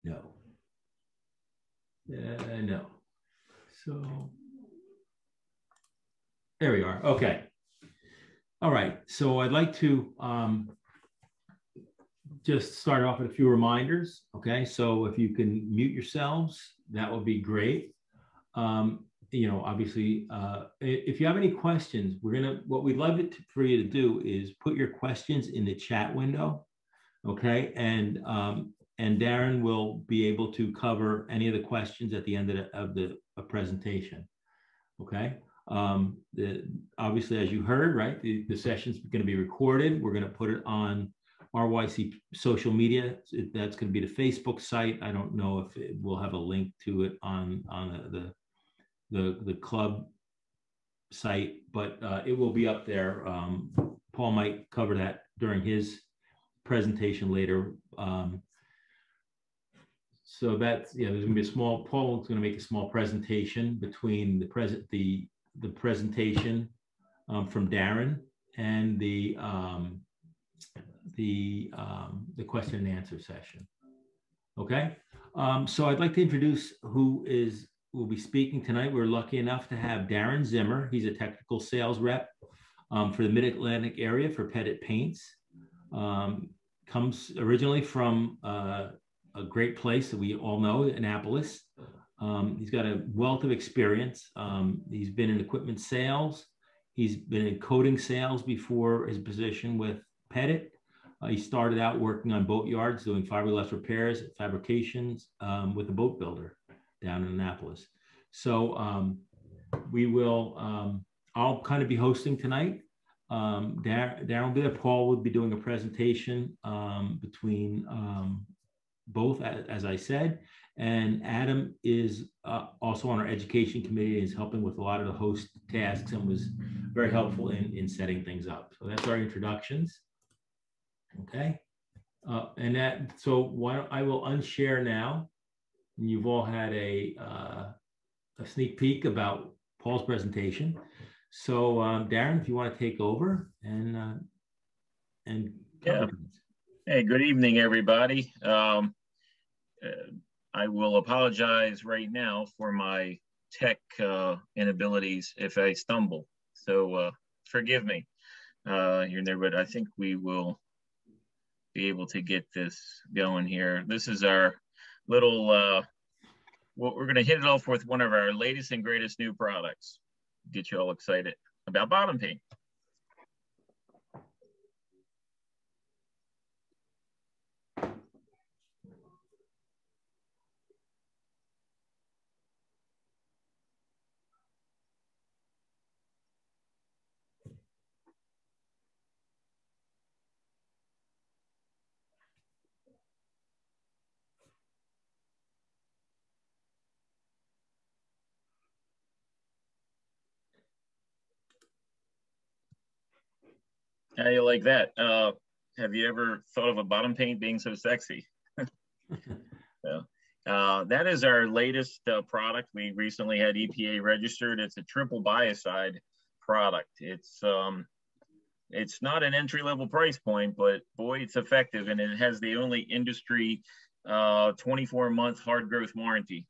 No. No. So there we are. Okay. All right. So I'd like to just start off with a few reminders. Okay. So if you can mute yourselves, that would be great. Obviously, if you have any questions, what we'd love for you to do is put your questions in the chat window. Okay. And Darren will be able to cover any of the questions at the end of the presentation. Okay. Obviously, as you heard, right, the session's going to be recorded. We're going to put it on RYC social media. That's going to be the Facebook site. I don't know if we'll have a link to it on the club site, but it will be up there. Paul might cover that during his presentation later. So that's, there's going to be Paul's going to make a small presentation between the presentation from Darren and the question and answer session. Okay. So I'd like to introduce who will be speaking tonight. We're lucky enough to have Darron Zimmer. He's a technical sales rep for the Mid-Atlantic area for Pettit Paints. Comes originally from a great place that we all know, Annapolis. He's got a wealth of experience. He's been in equipment sales. He's been in coating sales before his position with Pettit. He started out working on boat yards, doing fiberglass repairs, fabrications with a boat builder down in Annapolis. So I'll kind of be hosting tonight. Darren will be there. Paul will be doing a presentation between both, as I said, and Adam is also on our education committee and is helping with a lot of the host tasks and was very helpful in setting things up. So that's our introductions. Okay, so I will unshare now. And you've all had a sneak peek about Paul's presentation. So Darren, if you want to take over and yeah. Hey, good evening, everybody. I will apologize right now for my tech inabilities if I stumble. So forgive me here and there, but I think we will be able to get this going here. This is our little, we're going to hit it off with one of our latest and greatest new products. Get you all excited about bottom paint. How do you like that? Have you ever thought of a bottom paint being so sexy? That is our latest product. We recently had EPA registered. It's a triple biocide product. It's not an entry-level price point, but boy, it's effective, and it has the only industry 24-month hard growth warranty.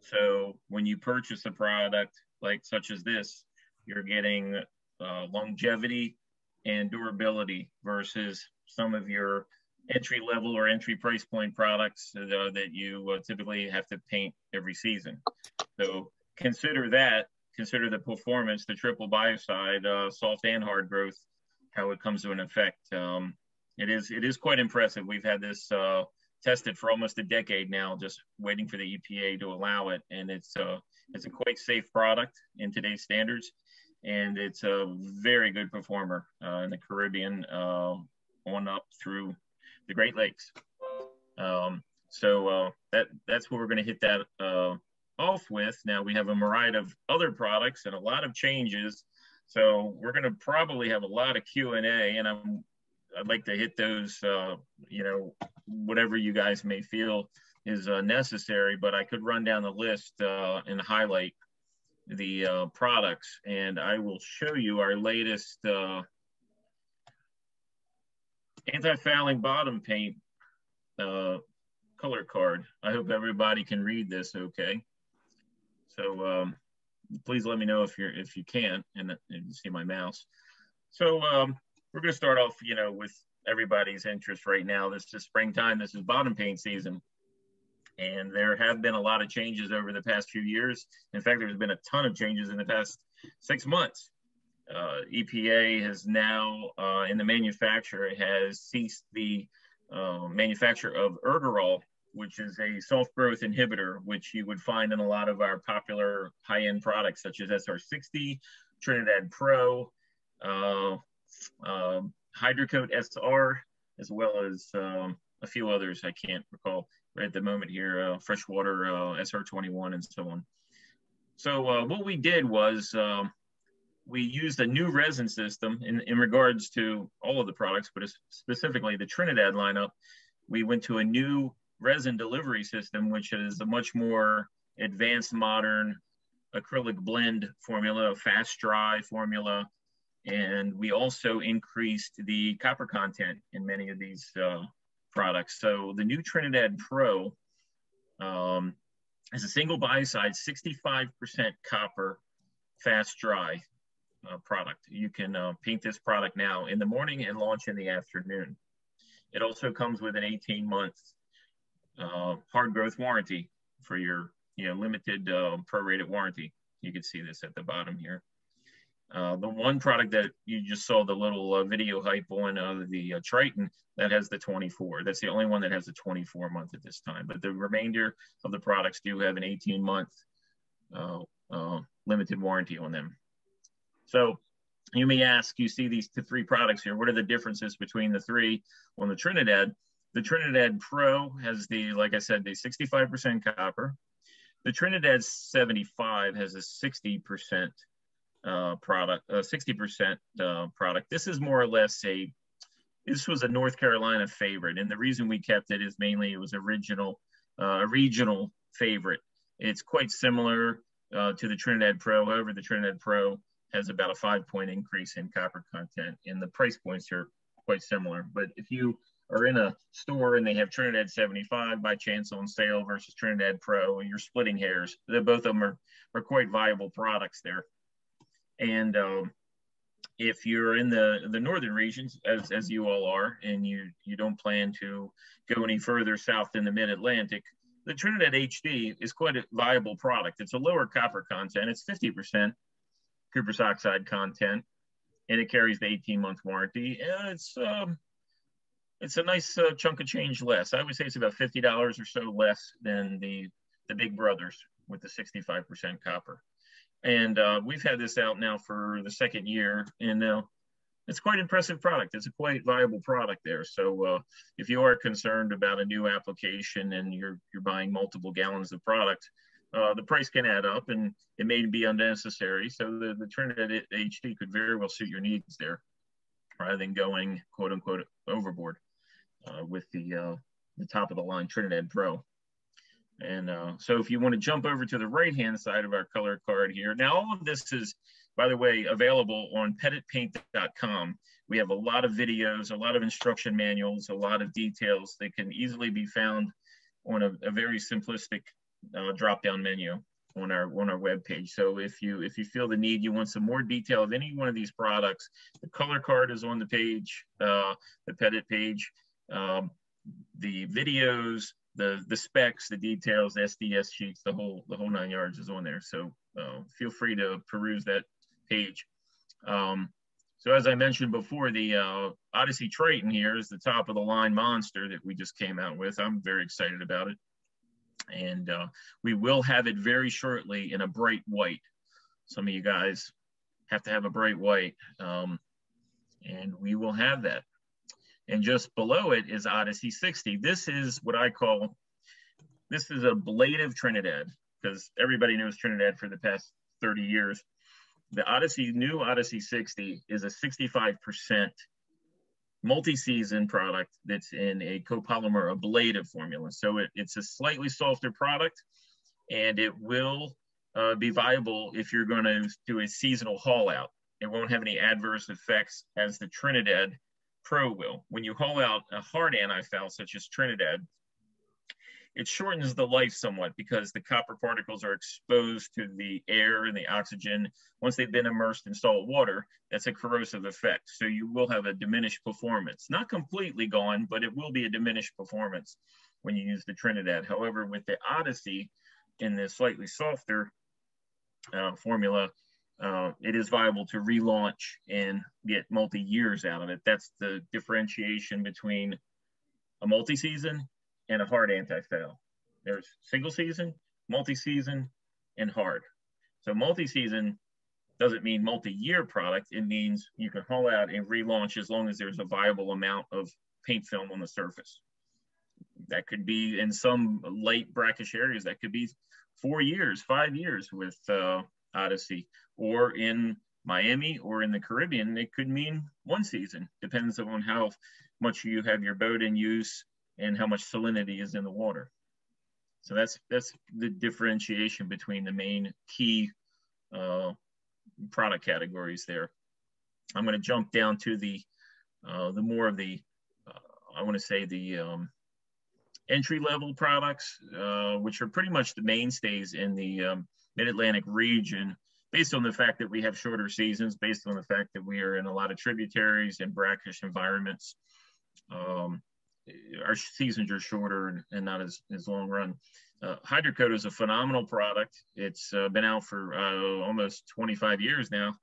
So when you purchase a product like such as this, you're getting longevity and durability versus some of your entry level or entry price point products that you typically have to paint every season. So consider the performance, the triple biocide, soft and hard growth, how it comes to an effect. It is quite impressive. We've had this tested for almost a decade now, just waiting for the EPA to allow it. And it's a quite safe product in today's standards. And it's a very good performer in the Caribbean on up through the Great Lakes. So that's what we're going to hit that off with. Now we have a variety of other products and a lot of changes. So we're going to probably have a lot of Q&A, and I'd like to hit those, whatever you guys may feel is necessary, but I could run down the list and highlight the products, and I will show you our latest anti-fouling bottom paint color card. I hope everybody can read this okay. So please let me know if you can't and you see my mouse. So we're going to start off, with everybody's interest right now. This is springtime. This is bottom paint season. And there have been a lot of changes over the past few years. In fact, there's been a ton of changes in the past 6 months. EPA has now, in the manufacturer, has ceased the manufacture of ergoterol, which is a soft growth inhibitor, which you would find in a lot of our popular high-end products, such as SR60, Trinidad Pro, Hydrocoat SR, as well as a few others I can't recall right at the moment here, Freshwater SR21 and so on. So what we did was we used a new resin system in regards to all of the products, but specifically the Trinidad lineup. We went to a new resin delivery system, which is a much more advanced, modern acrylic blend formula, fast dry formula. And we also increased the copper content in many of these products. So the new Trinidad Pro is a single biocide, 65% copper, fast dry product. You can paint this product now in the morning and launch in the afternoon. It also comes with an 18-month hard growth warranty for your limited prorated warranty. You can see this at the bottom here. The one product that you just saw the little video hype on, the Triton, that has the 24. That's the only one that has a 24-month at this time. But the remainder of the products do have an 18-month limited warranty on them. So you may ask, you see these three products here, what are the differences between the three? On the Trinidad Pro has like I said, the 65% copper. The Trinidad 75 has a 60% product, 60% product. This is more or less this was a North Carolina favorite, and the reason we kept it is mainly it was a regional favorite. It's quite similar to the Trinidad Pro. However, the Trinidad Pro has about a 5-point increase in copper content, and the price points are quite similar. But if you are in a store and they have Trinidad 75 by chance on sale versus Trinidad Pro, and you're splitting hairs, both of them are quite viable products there. And if you're in the northern regions, as you all are, and you don't plan to go any further south than the mid-Atlantic, the Trinidad HD is quite a viable product. It's a lower copper content. It's 50% cuprous oxide content, and it carries the 18-month warranty. It's a nice chunk of change less. I would say it's about $50 or so less than the big brothers with the 65% copper. And we've had this out now for the second year, and it's quite an impressive product. It's a quite viable product there. So if you are concerned about a new application and you're buying multiple gallons of product, the price can add up and it may be unnecessary. So the Trinidad HD could very well suit your needs there, rather than going quote unquote overboard with the top of the line Trinidad Pro. And so if you want to jump over to the right-hand side of our color card here, now all of this is, by the way, available on pettitpaint.com. We have a lot of videos, a lot of instruction manuals, a lot of details that can easily be found on a very simplistic drop-down menu on our webpage. So if you feel the need, you want some more detail of any one of these products, the color card is on the page, the Pettit page, the videos, the specs, the details, the SDS sheets, the whole 9 yards is on there. So feel free to peruse that page. So as I mentioned before, the Odyssey Triton here is the top of the line monster that we just came out with. I'm very excited about it. And we will have it very shortly in a bright white. Some of you guys have to have a bright white, and we will have that. And just below it is Odyssey 60. This is what I call, this is a ablative Trinidad, because everybody knows Trinidad for the past 30 years. The new Odyssey 60 is a 65% multi-season product that's in a copolymer ablative formula. So it's a slightly softer product, and it will be viable if you're going to do a seasonal haul out. It won't have any adverse effects as the Trinidad Pro will. When you haul out a hard anti-foul such as Trinidad, it shortens the life somewhat because the copper particles are exposed to the air and the oxygen. Once they've been immersed in salt water, that's a corrosive effect. So you will have a diminished performance. Not completely gone, but it will be a diminished performance when you use the Trinidad. However, with the Odyssey in the slightly softer formula, it is viable to relaunch and get multi-years out of it. That's the differentiation between a multi-season and a hard anti-foul. There's single season, multi-season, and hard. So multi-season doesn't mean multi-year product. It means you can haul out and relaunch as long as there's a viable amount of paint film on the surface. That could be in some light brackish areas, that could be 4 years, 5 years with Odyssey, or in Miami or in the Caribbean, it could mean 1 season. Depends on how much you have your boat in use and how much salinity is in the water. So that's the differentiation between the main key product categories there. I'm going to jump down to the more of the, I want to say the entry-level products, which are pretty much the mainstays in the Mid-Atlantic region, based on the fact that we have shorter seasons, based on the fact that we are in a lot of tributaries and brackish environments. Our seasons are shorter and not as long run. Hydrocoat is a phenomenal product. It's been out for almost 25 years now.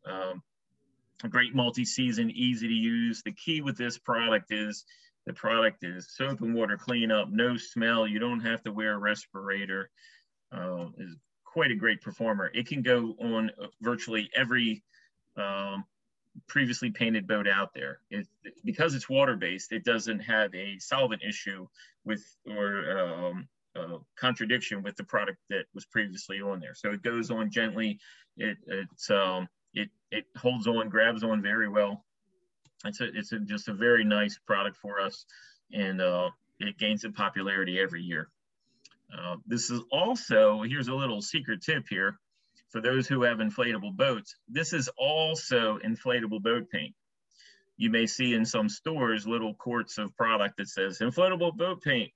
A great multi-season, easy to use. The key with this product is the product is soap and water cleanup, no smell. You don't have to wear a respirator. Is quite a great performer. It can go on virtually every previously painted boat out there. Because it's water-based, it doesn't have a solvent issue with or contradiction with the product that was previously on there. So it goes on gently. It holds on, grabs on very well. It's just a very nice product for us, and it gains in popularity every year. This is also, here's a little secret tip here. For those who have inflatable boats, this is also inflatable boat paint. You may see in some stores little quarts of product that says inflatable boat paint.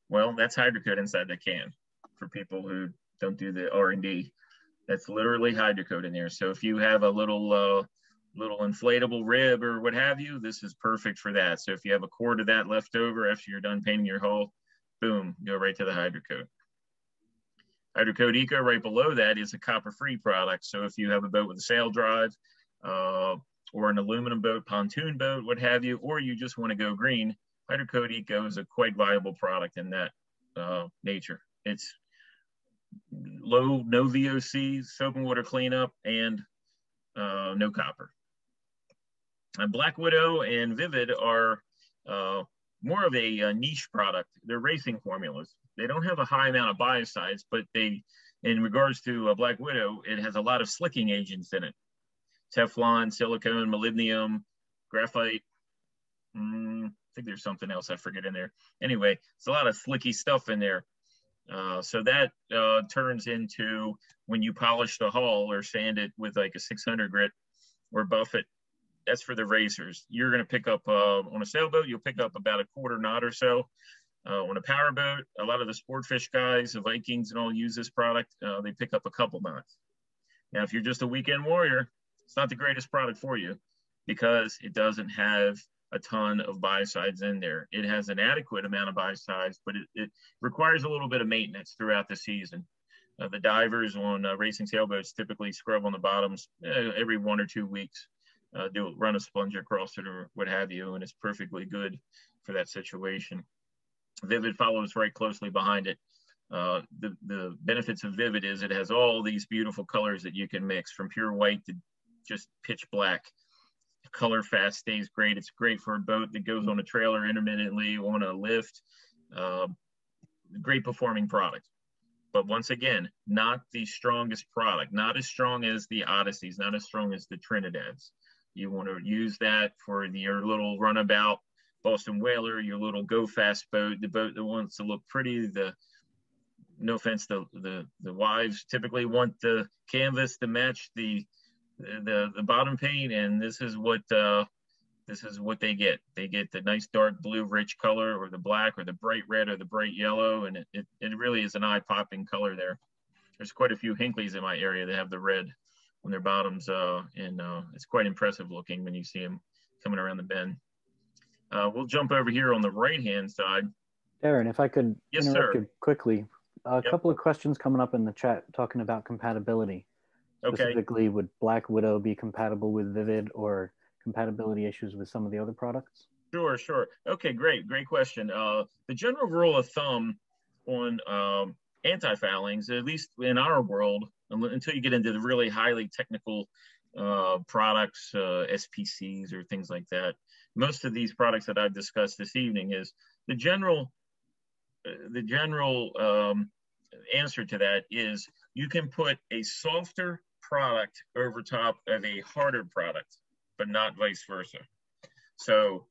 Well, that's hydrocoat inside the can for people who don't do the R&D. That's literally hydrocoat in there. So if you have a little inflatable rib or what have you, this is perfect for that. So if you have a quart of that left over after you're done painting your hull, boom, go right to the hydrocoat. Hydrocoat Eco right below that is a copper-free product. So if you have a boat with a sail drive or an aluminum boat, pontoon boat, what have you, or you just want to go green, Hydrocoat Eco is a quite viable product in that nature. It's low, no VOC, soap and water cleanup, and no copper. And Black Widow and Vivid are more of a niche product. They're racing formulas. They don't have a high amount of biocides, but they, in regards to Black Widow, it has a lot of slicking agents in it. Teflon, silicone, molybdenum, graphite. I think there's something else I forget in there. Anyway, it's a lot of slicky stuff in there. So that turns into, when you polish the hull or sand it with like a 600 grit or buff it, that's for the racers. You're going to pick up, on a sailboat, you'll pick up about a quarter knot or so. On a power boat, a lot of the sport fish guys, the Vikings and all use this product. They pick up a couple knots. Now, if you're just a weekend warrior, it's not the greatest product for you because it doesn't have a ton of biocides in there. It has an adequate amount of biocides, but it requires a little bit of maintenance throughout the season. The divers on racing sailboats typically scrub on the bottoms every 1 or 2 weeks, run a sponge across it or what have you, and it's perfectly good for that situation. Vivid follows right closely behind it. The benefits of Vivid is it has all these beautiful colors that you can mix, from pure white to just pitch black. Color fast, stays great. It's great for a boat that goes on a trailer intermittently, on a lift. Great performing product. But once again, not the strongest product, not as strong as the Odysseys, not as strong as the Trinidads. You want to use that for your little runabout Boston whaler, your little go fast boat, the boat that wants to look pretty. No offense, the wives typically want the canvas to match the bottom paint, and this is what this is what they get. They get the nice dark blue, rich color, or the black, or the bright red, or the bright yellow, and it really is an eye-popping color there. There's quite a few Hinkleys in my area that have the red on their bottoms, and it's quite impressive looking when you see them coming around the bend. We'll jump over here on the right-hand side. Darren, if I could Yes, interrupt sir. you quickly. A Yep. couple of questions coming up in the chat talking about compatibility. Okay. Specifically, would Black Widow be compatible with Vivid, or compatibility issues with some of the other products? Sure, sure. Okay, great question. The general rule of thumb on anti-foulings, at least in our world, until you get into the really highly technical products, SPCs or things like that, most of these products that I've discussed this evening, is the general answer to that is you can put a softer product over top of a harder product, but not vice versa. So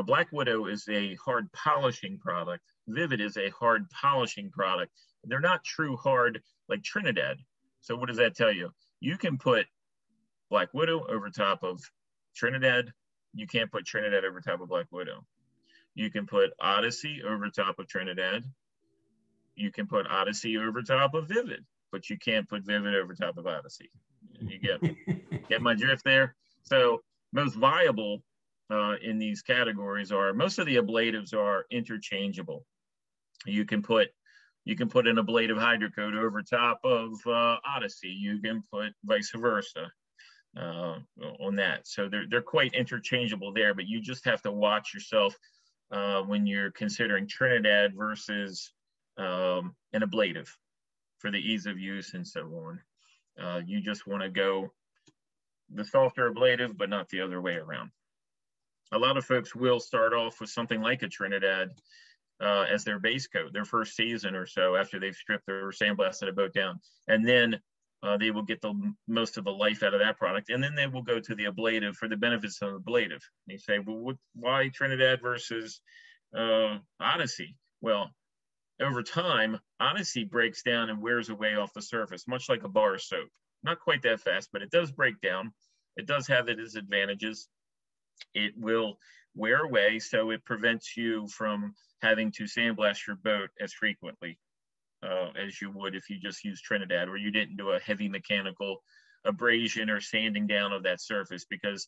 Black Widow is a hard polishing product. Vivid is a hard polishing product. They're not true hard like Trinidad. So what does that tell you? You can put Black Widow over top of Trinidad. You can't put Trinidad over top of Black Widow. You can put Odyssey over top of Trinidad. You can put Odyssey over top of Vivid, but you can't put Vivid over top of Odyssey. You get my drift there? So most viable in these categories are, most of the ablatives are interchangeable. You can put an ablative hydrocoat over top of Odyssey. You can put vice versa on that. So they're quite interchangeable there, but you just have to watch yourself when you're considering Trinidad versus an ablative for the ease of use and so on. You just want to go the softer ablative, but not the other way around. A lot of folks will start off with something like a Trinidad as their base coat, their first season or so, after they've stripped or sandblasted a boat down. And then they will get the most of the life out of that product. And then they will go to the ablative for the benefits of ablative. And you say, well, why Trinidad versus Odyssey? Well, over time, Odyssey breaks down and wears away off the surface, much like a bar soap. Not quite that fast, but it does break down. It does have its disadvantages. It will wear away, so it prevents you from having to sandblast your boat as frequently as you would if you just use Trinidad, or you didn't do a heavy mechanical abrasion or sanding down of that surface, because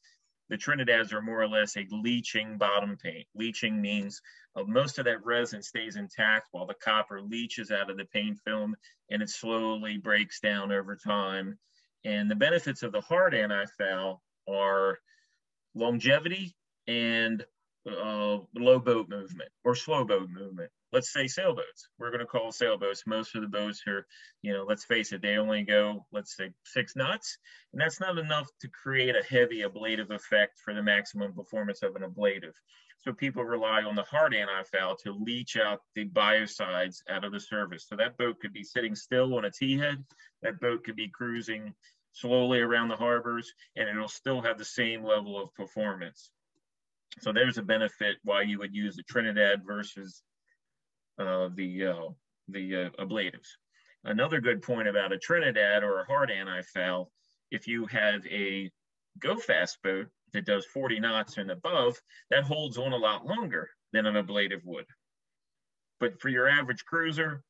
the Trinidads are more or less a leaching bottom paint. Leaching means most of that resin stays intact while the copper leaches out of the paint film, and it slowly breaks down over time. And the benefits of the hard anti-foul are longevity and low boat movement or slow boat movement. Let's say sailboats. We're going to call sailboats. Most of the boats are, let's face it, they only go, let's say 6 knots. And that's not enough to create a heavy ablative effect for the maximum performance of an ablative. So people rely on the hard anti-foul to leach out the biocides out of the surface. So that boat could be sitting still on a T-head. That boat could be cruising slowly around the harbors, and it'll still have the same level of performance. So there's a benefit why you would use the Trinidad versus the ablatives. Another good point about a Trinidad or a hard anti-foul, if you have a go fast boat that does 40 knots and above, that holds on a lot longer than an ablative would. But for your average cruiser,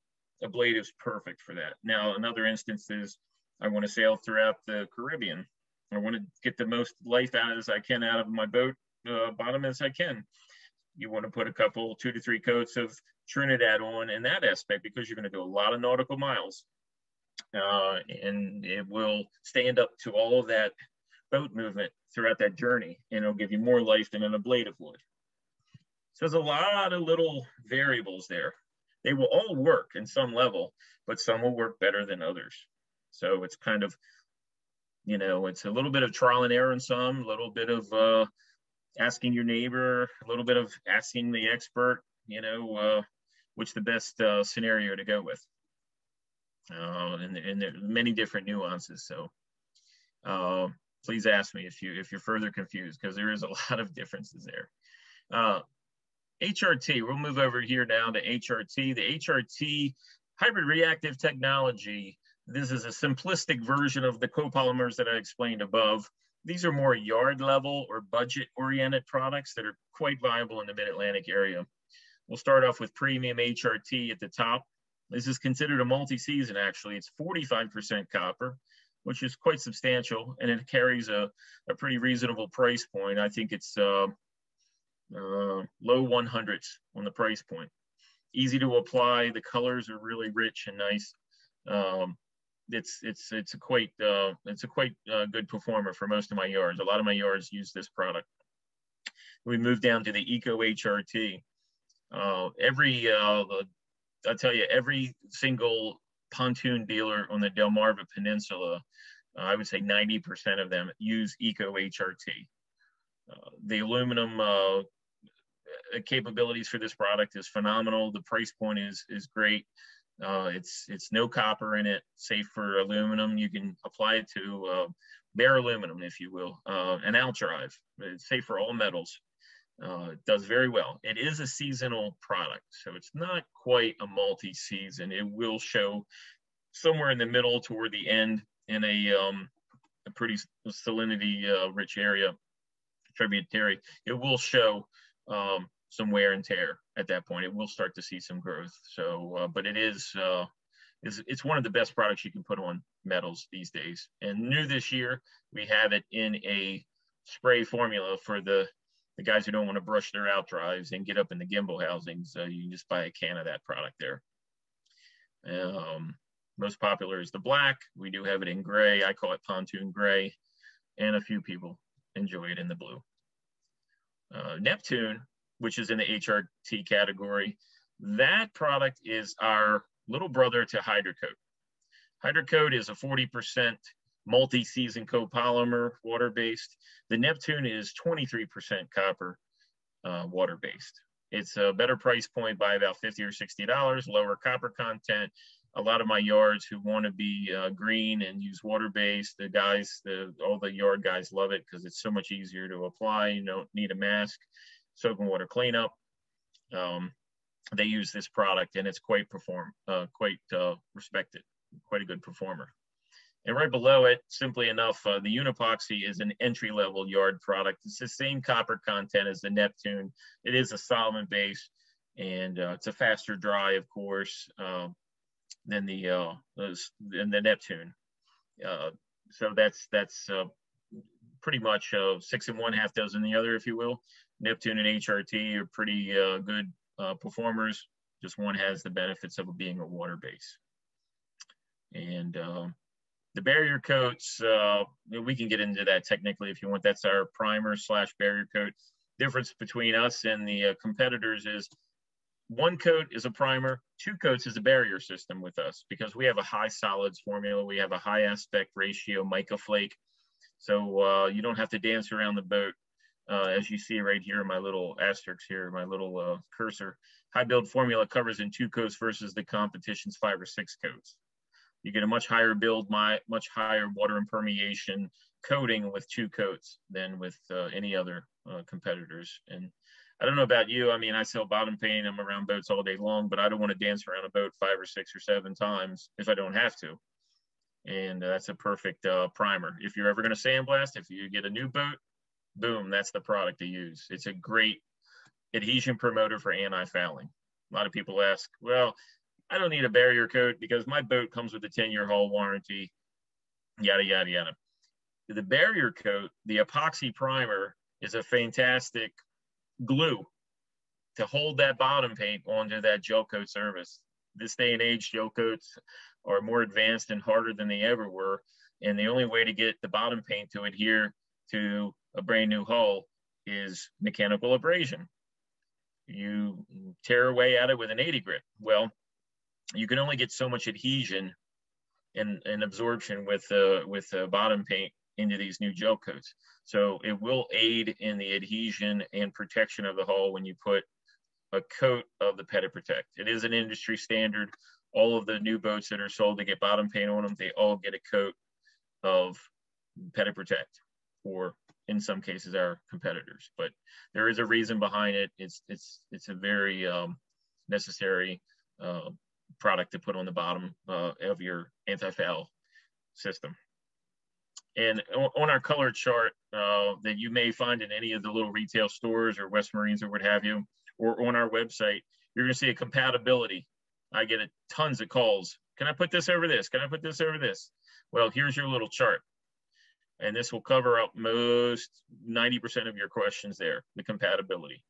ablative's perfect for that. Now, another instance is I want to sail throughout the Caribbean. I want to get the most life out as I can out of my boat bottom as I can. You want to put a couple, 2 to 3 coats of Trinidad on in that aspect, because you're going to do a lot of nautical miles. And it will stand up to all of that boat movement throughout that journey, and it'll give you more life than an ablative would. So there's a lot of little variables there. They will all work in some level, but some will work better than others. So it's kind of, it's a little bit of trial and error in some, a little bit of asking your neighbor, a little bit of asking the expert, which the best scenario to go with. And there are many different nuances. So please ask me if you're further confused, because there is a lot of differences there. HRT, we'll move over here now to HRT. The HRT hybrid reactive technology. This is a simplistic version of the copolymers that I explained above. these are more yard level or budget oriented products that are quite viable in the Mid-Atlantic area. We'll start off with premium HRT at the top. This is considered a multi-season, actually. It's 45% copper, which is quite substantial, and it carries a pretty reasonable price point. I think it's low 100s on the price point. Easy to apply. The colors are really rich and nice. It's a quite good performer for most of my yards. A lot of my yards use this product. We move down to the Eco HRT. I'll tell you, every single pontoon dealer on the Delmarva Peninsula, I would say 90% of them use Eco HRT. The aluminum capabilities for this product is phenomenal. The price point is great. It's no copper in it, safe for aluminum. You can apply it to bare aluminum, if you will, and outdrive. It's safe for all metals. It does very well. It is a seasonal product, so it's not quite a multi-season. It will show somewhere in the middle toward the end in a pretty salinity rich area, tributary. It will show some wear and tear at that point. It will start to see some growth. So, but it is it's one of the best products you can put on metals these days. And new this year, we have it in a spray formula for the guys who don't want to brush their out drives and get up in the gimbal housings. You can just buy a can of that product there. Most popular is the black. We do have it in gray. I call it pontoon gray, and a few people enjoy it in the blue. Neptune, which is in the HRT category, that product is our little brother to Hydrocoat. Hydrocoat is a 40% multi-season copolymer, water-based. The Neptune is 23% copper, water-based. It's a better price point by about $50 or $60, lower copper content. A lot of my yards who want to be green and use water-based, all the yard guys love it because it's so much easier to apply. You don't need a mask, soap and water cleanup. They use this product, and it's quite respected, quite a good performer. And right below it, simply enough, the Unipoxy is an entry-level yard product. It's the same copper content as the Neptune. It is a solvent base, and it's a faster dry, of course, than the Neptune. So that's pretty much 6 and 1/2 dozen the other, if you will. Neptune and HRT are pretty good performers. Just one has the benefits of being a water base. And the barrier coats, we can get into that technically if you want. That's our primer / barrier coat. Difference between us and the competitors is 1 coat is a primer, 2 coats is a barrier system with us because we have a high solids formula. We have a high aspect ratio mica flake. So you don't have to dance around the boat. As you see right here, my little asterisk here, my little cursor. High build formula covers in 2 coats versus the competition's 5 or 6 coats. You get a much higher build, much higher water impermeation coating with 2 coats than with any other competitors. And I don't know about you. I mean, I sell bottom paint. I'm around boats all day long, but I don't want to dance around a boat 5 or 6 or 7 times if I don't have to. And that's a perfect primer. If you're ever going to sandblast, if you get a new boat, boom, that's the product to use. It's a great adhesion promoter for anti-fouling. A lot of people ask, well, I don't need a barrier coat because my boat comes with a 10-year hull warranty, yada, yada, yada. The barrier coat, the epoxy primer, is a fantastic glue to hold that bottom paint onto that gel coat surface. This day and age, gel coats are more advanced and harder than they ever were. And the only way to get the bottom paint to adhere to a brand new hull is mechanical abrasion. You tear away at it with an 80 grit. Well, you can only get so much adhesion and absorption with bottom paint into these new gel coats. So it will aid in the adhesion and protection of the hull when you put a coat of the Pettit Protect. It is an industry standard. All of the new boats that are sold to get bottom paint on them, they all get a coat of Pettit Protect, or in some cases our competitors. But there is a reason behind it. It's a very necessary product to put on the bottom of your anti-foul system. And on our color chart that you may find in any of the little retail stores or West Marines or what have you, or on our website, you're going to see a compatibility. I get tons of calls. Can I put this over this? Can I put this over this? Well, here's your little chart. And this will cover up most 90% of your questions there, the compatibility.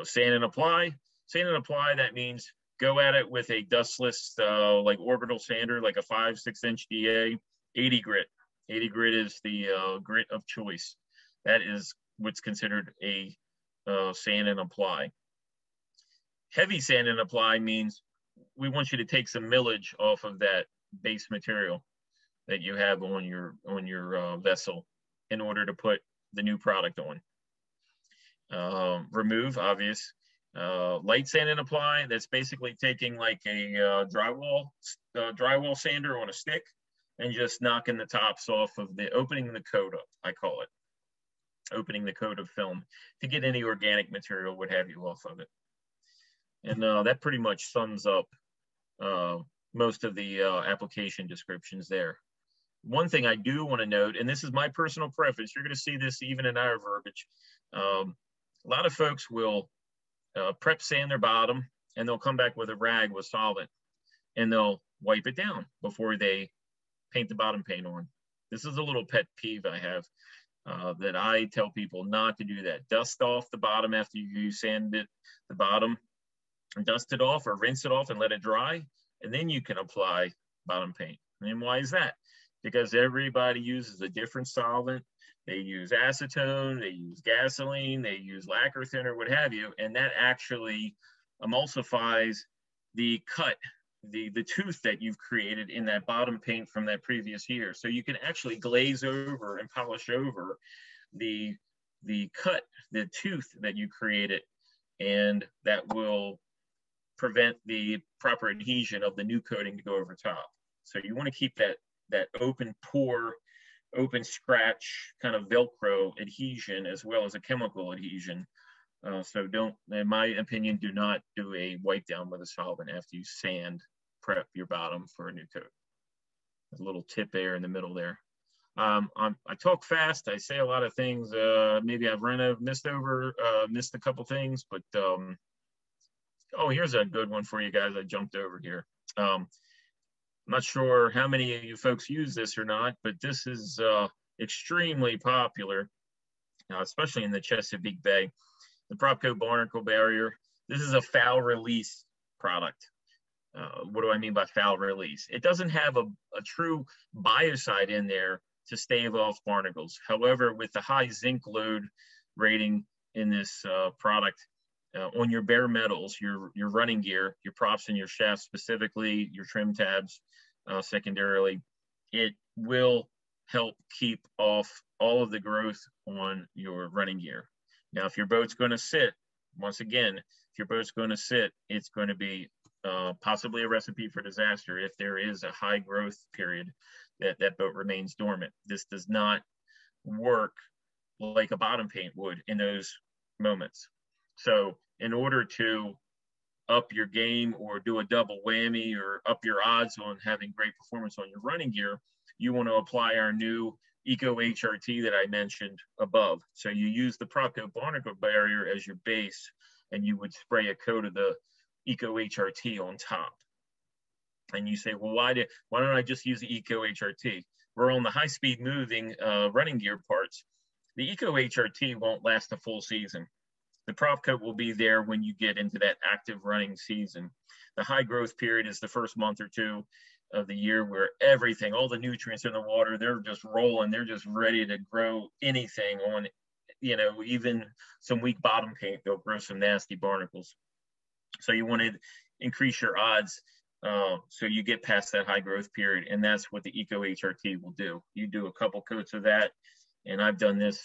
Sand and apply. Sand and apply, that means go at it with a dustless, like orbital sander, like a 5/6 inch DA, 80 grit. 80 grit is the grit of choice. That is what's considered a sand and apply. Heavy sand and apply means we want you to take some millage off of that base material that you have on your vessel in order to put the new product on. Remove, obvious. Light sand and apply, that's basically taking like a drywall sander on a stick and just knocking the tops off of opening the coat up, I call it. Opening the coat of film to get any organic material, what have you, off of it. And that pretty much sums up most of the application descriptions there. One thing I do want to note, and this is my personal preference, you're going to see this even in our verbiage. A lot of folks will prep sand their bottom and they'll come back with a rag with solvent and they'll wipe it down before they paint the bottom paint on. This is a little pet peeve I have that I tell people not to do that. Dust off the bottom after you sand it, the bottom, and dust it off or rinse it off and let it dry, and then you can apply bottom paint. And why is that? Because everybody uses a different solvent. They use acetone, they use gasoline, they use lacquer thinner, what have you, and that actually emulsifies the cut, the tooth that you've created in that bottom paint from that previous year. So you can actually glaze over and polish over the cut, the tooth that you created, and that will prevent the proper adhesion of the new coating to go over top. So you want to keep that open pore, open scratch kind of Velcro adhesion as well as a chemical adhesion. So don't, in my opinion, do not do a wipe down with a solvent after you sand prep your bottom for a new coat. There's a little tip there in the middle there. I talk fast. I say a lot of things. Maybe I've missed a couple things, but oh, here's a good one for you guys. I jumped over here. I'm not sure how many of you folks use this or not, but this is extremely popular, especially in the Chesapeake Bay. The Propco barnacle barrier. This is a foul release product. What do I mean by foul release? It doesn't have a true biocide in there to stave off barnacles. However, with the high zinc load rating in this product, on your bare metals, your running gear, your props and your shafts specifically, your trim tabs secondarily, it will help keep off all of the growth on your running gear. Now, if your boat's going to sit, once again, if your boat's going to sit, it's going to be possibly a recipe for disaster if there is a high growth period that boat remains dormant. This does not work like a bottom paint would in those moments. So in order to up your game or do a double whammy or up your odds on having great performance on your running gear, you want to apply our new Eco HRT that I mentioned above. So you use the Propco barnacle barrier as your base, and you would spray a coat of the Eco HRT on top. And you say, well, why don't I just use the Eco HRT? We're on the high-speed moving running gear parts. The Eco HRT won't last a full season. The prop coat will be there when you get into that active running season. The high growth period is the first month or two of the year where everything, all the nutrients in the water, they're just rolling. They're just ready to grow anything on, even some weak bottom paint, they'll grow some nasty barnacles. So you want to increase your odds so you get past that high growth period. And that's what the Eco HRT will do. You do a couple coats of that. And I've done this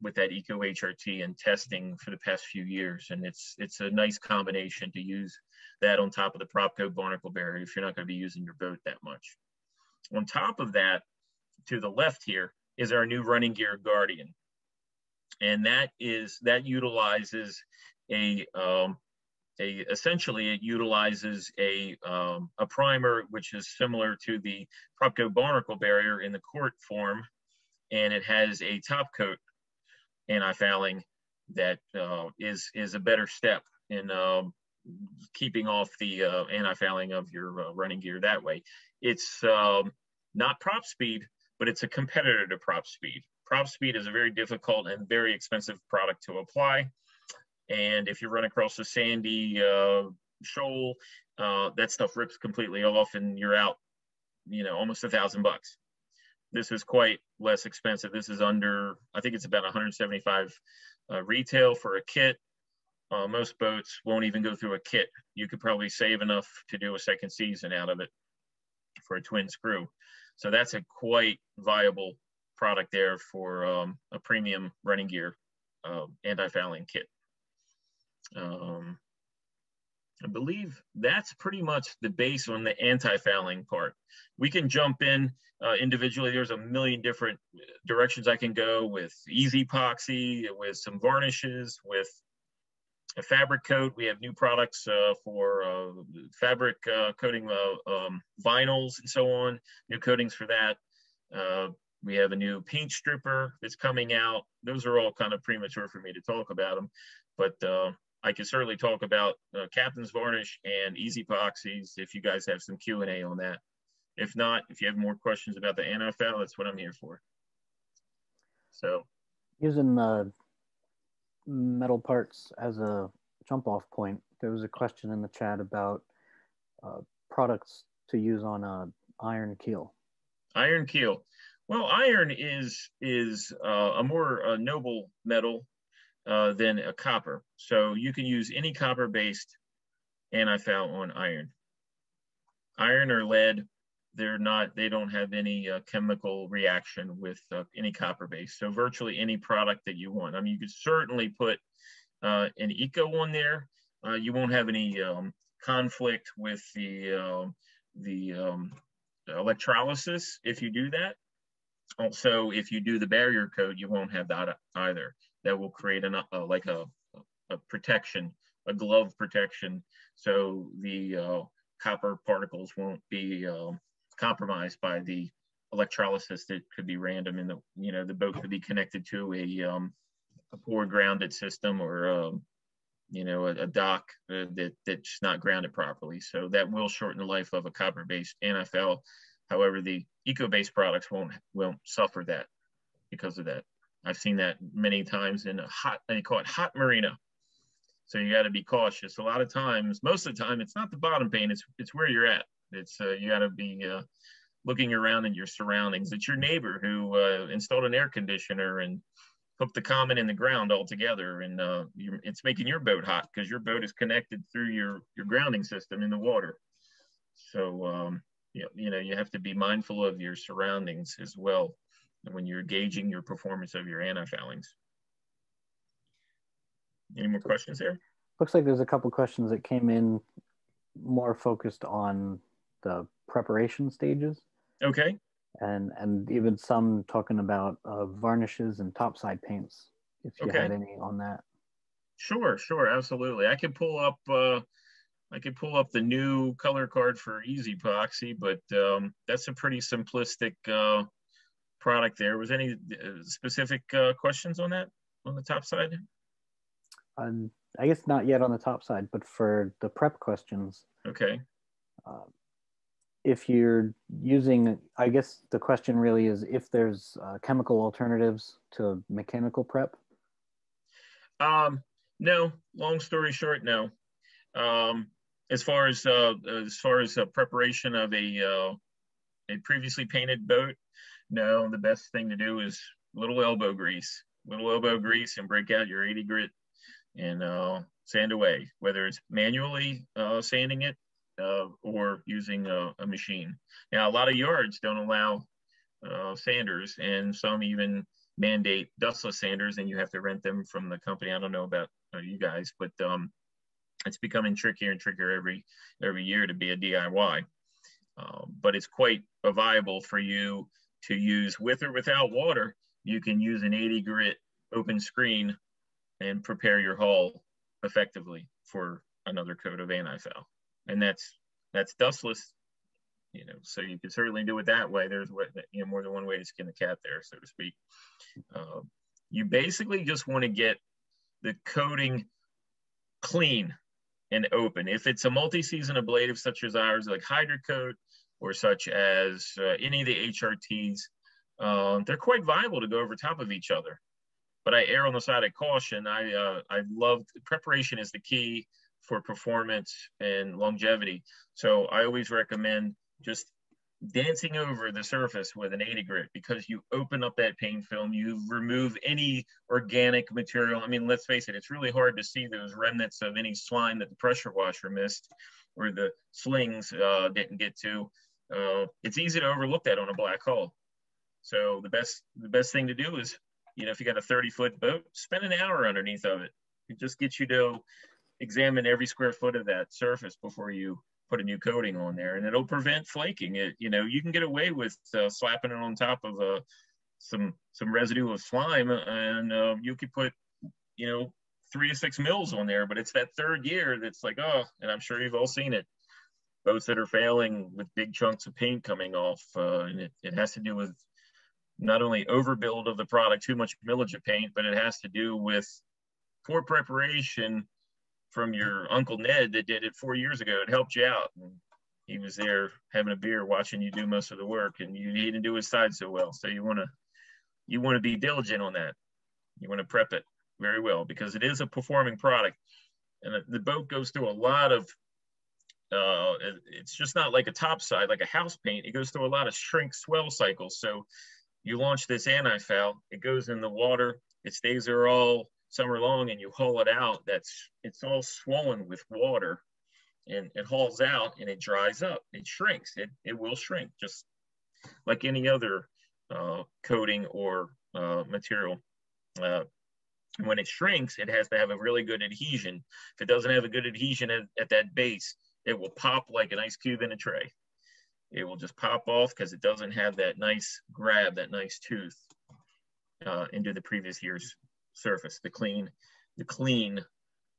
with that Eco HRT and testing for the past few years. And it's a nice combination to use that on top of the Propco barnacle barrier if you're not going to be using your boat that much. On top of that, to the left here, is our new running gear Guardian. And that utilizes a essentially it utilizes a primer, which is similar to the Propco barnacle barrier in the quart form, and it has a top coat anti-fouling that is a better step in keeping off the anti-fouling of your running gear that way. It's not prop speed, but it's a competitor to prop speed. Prop speed is a very difficult and very expensive product to apply. And if you run across a sandy shoal, that stuff rips completely off and you're out, you know, almost $1,000 bucks. This is quite less expensive. This is under, I think it's about 175 retail for a kit. Most boats won't even go through a kit. You could probably save enough to do a second season out of it for a twin screw. So that's a quite viable product there for a premium running gear anti-fouling kit. I believe that's pretty much the base on the anti-fouling part. We can jump in individually. There's a million different directions I can go with easy epoxy, with some varnishes, with a fabric coat. We have new products for fabric coating vinyls and so on, new coatings for that. We have a new paint stripper that's coming out. Those are all kind of premature for me to talk about them, but I can certainly talk about Captain's Varnish and easy epoxies if you guys have some Q&A on that. If not, if you have more questions about the NFL, that's what I'm here for. So, using metal parts as a jump-off point, there was a question in the chat about products to use on an iron keel. Iron keel. Well, iron is a more noble metal than a copper. So you can use any copper-based anti-foul on iron. Iron or lead, they don't have any chemical reaction with any copper-based. So virtually any product that you want. I mean, you could certainly put an eco on there. You won't have any conflict with the electrolysis if you do that. Also, if you do the barrier coat, you won't have that either. That will create like a protection, a glove protection, so the copper particles won't be compromised by the electrolysis that could be random in the, you know, the boat could be connected to a poor grounded system or you know, a dock that's not grounded properly. So that will shorten the life of a copper-based NFL. However, the eco-based products won't suffer that because of that. I've seen that many times in they call it hot marina. So you got to be cautious. A lot of times, most of the time, it's not the bottom paint, it's where you're at. It's you got to be looking around in your surroundings. It's your neighbor who installed an air conditioner and hooked the common in the ground altogether, and it's making your boat hot because your boat is connected through your grounding system in the water. So you know, you have to be mindful of your surroundings as well when you're gauging your performance of your anti-foulings. Any more questions there? Looks like there's a couple questions that came in more focused on the preparation stages. Okay. And even some talking about varnishes and topside paints, if you had any on that. Sure, absolutely. I could pull up the new color card for easy epoxy, but that's a pretty simplistic product there. Was any specific questions on that, on the top side? I guess not yet on the top side, but for the prep questions. Okay. If you're using, I guess the question really is if there's chemical alternatives to mechanical prep. No, long story short, no. As far as preparation of a previously painted boat, no, the best thing to do is little elbow grease and break out your 80 grit and sand away, whether it's manually sanding it or using a machine. Now, a lot of yards don't allow sanders, and some even mandate dustless sanders, and you have to rent them from the company. I don't know about you guys, but it's becoming trickier and trickier every year to be a DIY. But it's quite viable for you to use with or without water. You can use an 80 grit open screen and prepare your hull effectively for another coat of anti-foul, and that's dustless. So you can certainly do it that way. There's more than one way to skin the cat there, so to speak. You basically just want to get the coating clean and open. If it's a multi-season ablative such as ours, like Hydrocoat or such as any of the HRTs, they're quite viable to go over top of each other. But I err on the side of caution. I love preparation is the key for performance and longevity. So I always recommend just dancing over the surface with an 80 grit, because you open up that paint film, you remove any organic material. I mean, let's face it, it's really hard to see those remnants of any slime that the pressure washer missed or the slings didn't get to. It's easy to overlook that on a black hull. So the best thing to do is, if you got a 30-foot boat, spend an hour underneath of it. It just gets you to examine every square foot of that surface before you put a new coating on there, and it'll prevent flaking. You can get away with slapping it on top of some residue of slime, and you could put 3 to 6 mils on there, but it's that third year that's like, oh, and I'm sure you've all seen it, boats that are failing with big chunks of paint coming off, and it has to do with not only overbuild of the product, too much millage of paint, but it has to do with poor preparation from your Uncle Ned that did it 4 years ago. It helped you out. And he was there having a beer, watching you do most of the work, and he didn't do his side so well. So you want to be diligent on that. You want to prep it very well, because it is a performing product, and the boat goes through a lot of. It's just not like a topside, like a house paint. It goes through a lot of shrink swell cycles. So you launch this anti-foul, it goes in the water, it stays there all summer long, and you haul it out. It's all swollen with water, and it hauls out and it dries up. It shrinks. It will shrink just like any other coating or material. When it shrinks, it has to have a really good adhesion. If it doesn't have a good adhesion at that base, it will pop like an ice cube in a tray. It will just pop off because it doesn't have that nice grab, that nice tooth into the previous year's surface, the clean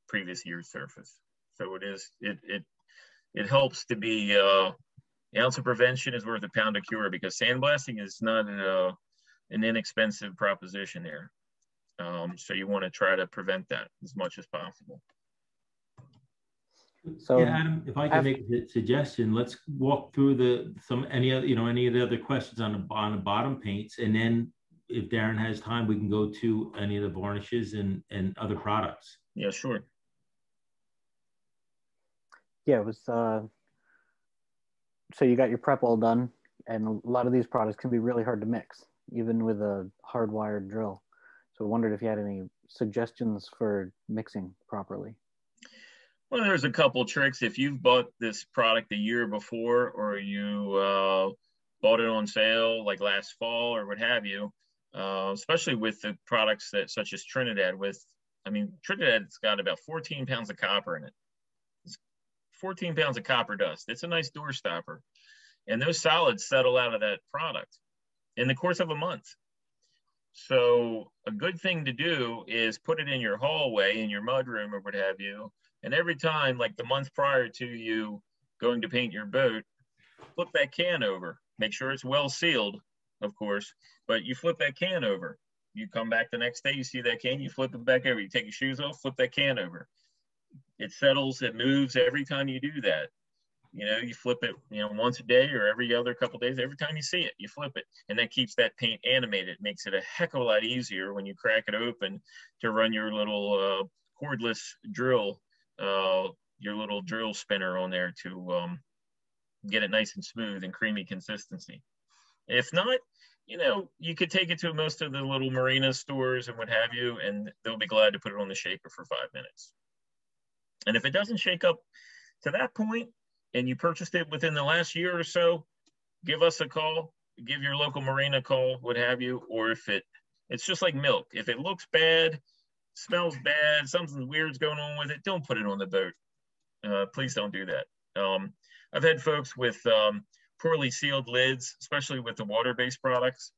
previous year's surface. So it helps to be an ounce of prevention is worth a pound of cure, because sandblasting is not an inexpensive proposition there. So you want to try to prevent that as much as possible. So yeah, Adam, if I can make a suggestion, let's walk through any of the other questions on the bottom paints, and then if Darron has time, we can go to any of the varnishes and other products. Yeah, sure. Yeah, it was. So you got your prep all done, and a lot of these products can be really hard to mix, even with a hardwired drill. So I wondered if you had any suggestions for mixing properly. Well, there's a couple tricks. If you've bought this product a year before, or you bought it on sale like last fall or what have you, especially with the products such as Trinidad. Trinidad's got about 14 pounds of copper in it. It's 14 pounds of copper dust. It's a nice door stopper. And those solids settle out of that product in the course of a month. So a good thing to do is put it in your hallway, in your mudroom or what have you. And every time, like the month prior to you going to paint your boat, flip that can over. Make sure it's well sealed, of course, but you flip that can over. You come back the next day, you see that can, you flip it back over. You take your shoes off, flip that can over. It settles, it moves every time you do that. You flip it, once a day or every other couple of days. Every time you see it, you flip it. And that keeps that paint animated. It makes it a heck of a lot easier when you crack it open to run your little cordless drill, your little drill spinner on there to get it nice and smooth and creamy consistency. If not, you could take it to most of the little marina stores and what have you, and they'll be glad to put it on the shaker for 5 minutes. And if it doesn't shake up to that point, and you purchased it within the last year or so, give us a call, give your local marina a call, what have you. Or if it's just like milk. If it looks bad, smells bad, something weird's going on with it, don't put it on the boat. Please don't do that. I've had folks with poorly sealed lids, especially with the water-based products,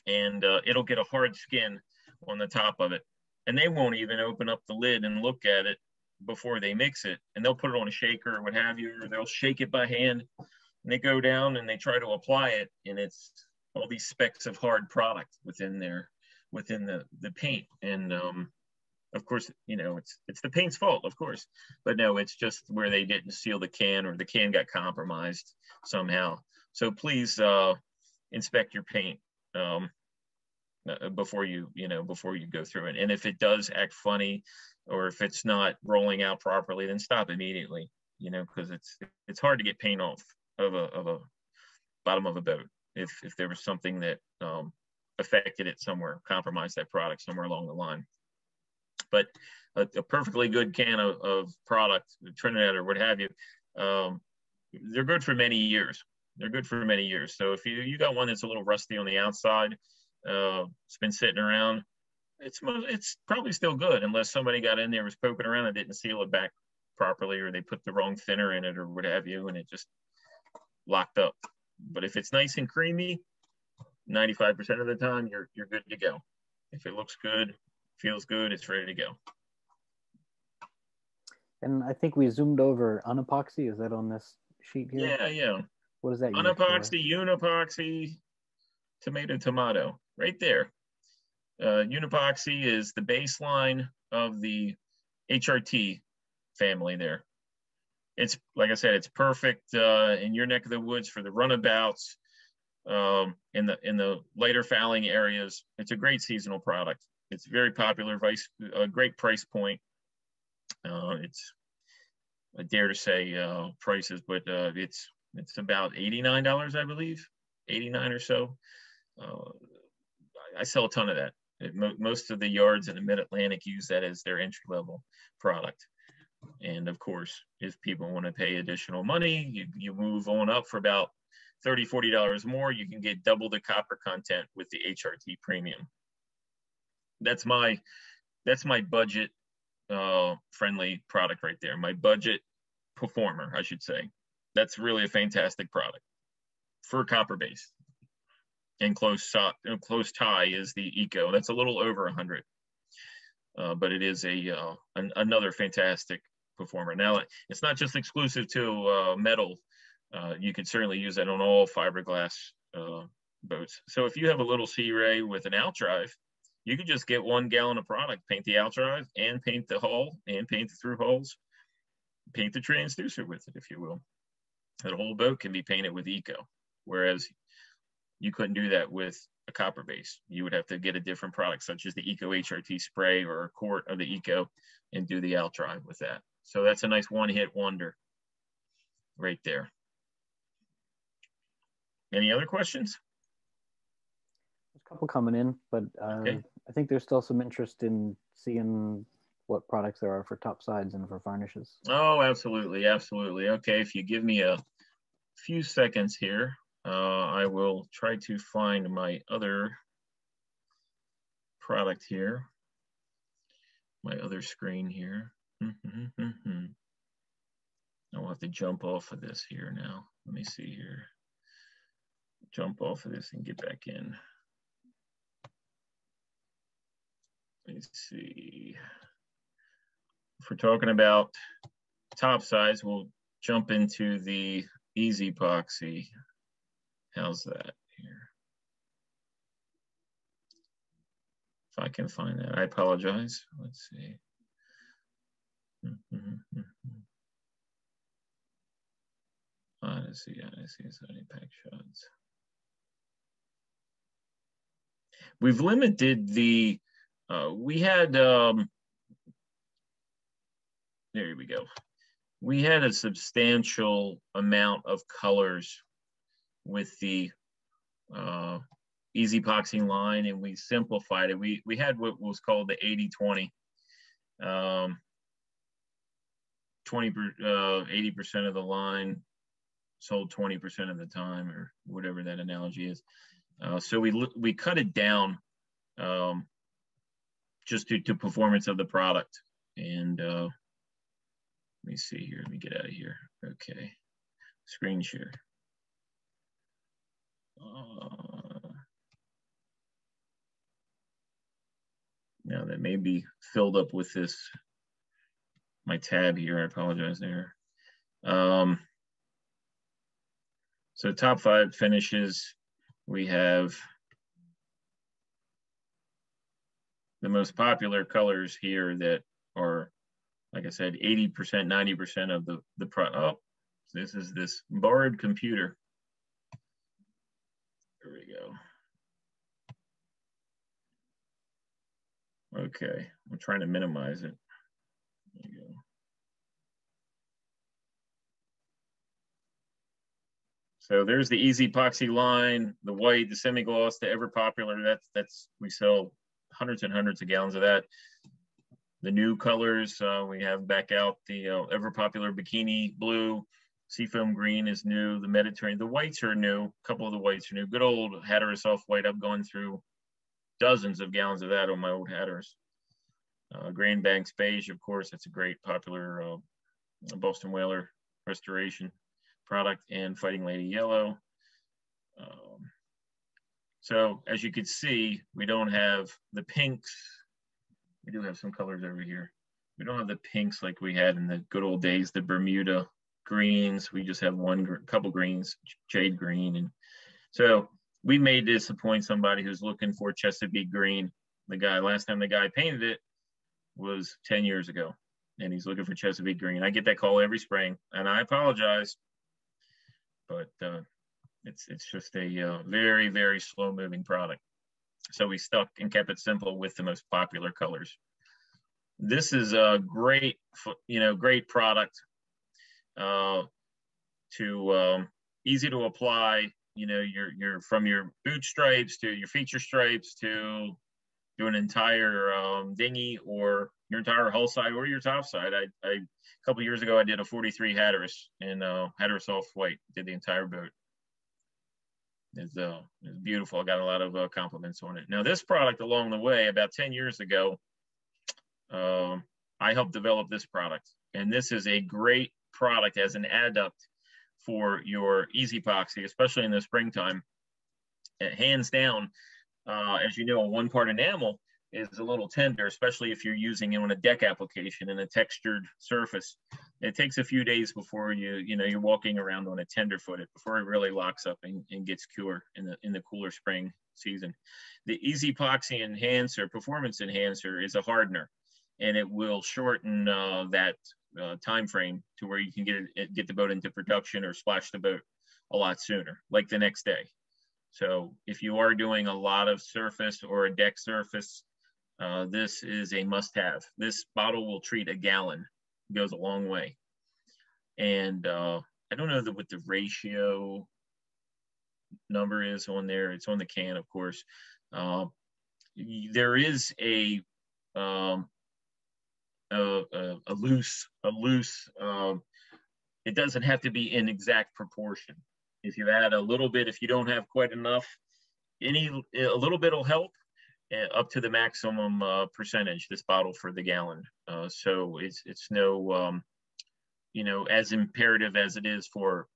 and it'll get a hard skin on the top of it. And they won't even open up the lid and look at it before they mix it, and they'll put it on a shaker or what have you, or they'll shake it by hand, and they go down and they try to apply it, and it's all these specks of hard product within the paint. And of course, you know, it's the paint's fault, of course, but no, it's just where they didn't seal the can, or the can got compromised somehow. So please inspect your paint before you go through it. And if it does act funny, or if it's not rolling out properly, then stop immediately, you know, because it's hard to get paint off of a bottom of a boat if there was something that affected it somewhere, compromised that product somewhere along the line. But a perfectly good can of product, Trinidad or what have you, they're good for many years. They're good for many years. So if you got one that's a little rusty on the outside, it's been sitting around, it's probably still good, unless somebody got in there, was poking around and didn't seal it back properly, or they put the wrong thinner in it or what have you, and it just locked up. But if it's nice and creamy, 95% of the time, you're good to go. If it looks good, feels good, it's ready to go. And I think we zoomed over unepoxy. Is that on this sheet here? Yeah. What is that? Unepoxy, unipoxy, tomato, right there. Unipoxy is the baseline of the HRT family there. It's, like I said, it's perfect in your neck of the woods for the runabouts, in the lighter fouling areas. It's a great seasonal product. It's very popular, a great price point. It's, I dare to say prices, but it's about $89, I believe, 89 or so. I sell a ton of that. Most of the yards in the Mid-Atlantic use that as their entry-level product. And of course, if people want to pay additional money, you move on up for about $30, $40 more, you can get double the copper content with the HRT Premium. That's my budget friendly product right there. My budget performer, I should say. That's really a fantastic product for copper base. And close tie is the Eco. That's a little over 100, but it is another fantastic performer. Now, it's not just exclusive to metal. You can certainly use that on all fiberglass boats. So if you have a little Sea Ray with an outdrive, you can just get 1 gallon of product, paint the outdrive, and paint the hull, and paint the through hulls, paint the transducer with it, if you will. That whole boat can be painted with Eco, whereas you couldn't do that with a copper base. You would have to get a different product, such as the Eco HRT spray or a quart of the Eco, and do the outdrive with that. So that's a nice one-hit wonder right there. Any other questions? There's a couple coming in, but Okay. I think there's still some interest in seeing what products there are for top sides and for varnishes. Oh, absolutely, absolutely. Okay, if you give me a few seconds here, I will try to find my other product here, my other screen here. I'll have to jump off of this here now. Let me see here. Jump off of this and get back in. Let's see. If we're talking about top sides, we'll jump into the easy epoxy. How's that here? If I can find that, I apologize. Let's see. I see. It's not impact shots. We've limited the, we had, there we go. We had a substantial amount of colors with the easy epoxy line, and we simplified it. We had what was called the 80-20. 80% of the line sold 20% of the time, or whatever that analogy is. So we cut it down just due to performance of the product. And let me see here. Let me get out of here. Okay, screen share. Now that may be filled up with this my tab here. I apologize there. So top 5 finishes, we have the most popular colors here that are, like I said, 80%, 90% of the oh, this is this borrowed computer. There we go. Okay, I'm trying to minimize it. There you go. So there's the easy epoxy line, the white, the semi-gloss, the ever popular. That's we sell hundreds and hundreds of gallons of that. The new colors, we have back out the ever popular bikini blue, seafoam green is new, the Mediterranean. The whites are new, a couple of the whites are new. Good old Hatteras off-white. I've gone through dozens of gallons of that on my old Hatteras. Grand Banks beige, of course, that's a great popular Boston Whaler restoration product, and Fighting Lady yellow. So as you can see, we don't have the pinks. We do have some colors over here. We don't have the pinks like we had in the good old days, the Bermuda greens. We just have couple greens, jade green. And so we may disappoint somebody who's looking for Chesapeake green. Last time the guy painted it was 10 years ago, and he's looking for Chesapeake green. I get that call every spring, and I apologize, but it's just a very, very slow moving product. So we stuck and kept it simple with the most popular colors. This is a great, great product easy to apply. You're from your boot stripes to your feature stripes to do an entire dinghy or your entire hull side or your top side. A couple years ago, I did a 43 Hatteras in Hatteras off-white, did the entire boat. It's beautiful. I got a lot of compliments on it. Now, this product along the way, about 10 years ago, I helped develop this product. And this is a great product as an adduct for your easy epoxy, especially in the springtime. Hands down, as you know, a one-part enamel is a little tender, especially if you're using it on a deck application in a textured surface. It takes a few days before you're walking around on a tenderfoot before it really locks up and gets cured in the cooler spring season. The easy epoxy enhancer, performance enhancer, is a hardener, and it will shorten that time frame to where you can get the boat into production or splash the boat a lot sooner, like the next day. So if you are doing a lot of surface or a deck surface, this is a must-have. This bottle will treat a gallon. It goes a long way. And I don't know what the ratio number is on there. It's on the can, of course. There is a loose. It doesn't have to be in exact proportion. If you add a little bit, if you don't have quite enough, a little bit will help. Up to the maximum percentage, this bottle for the gallon. So it's no, as imperative as it is for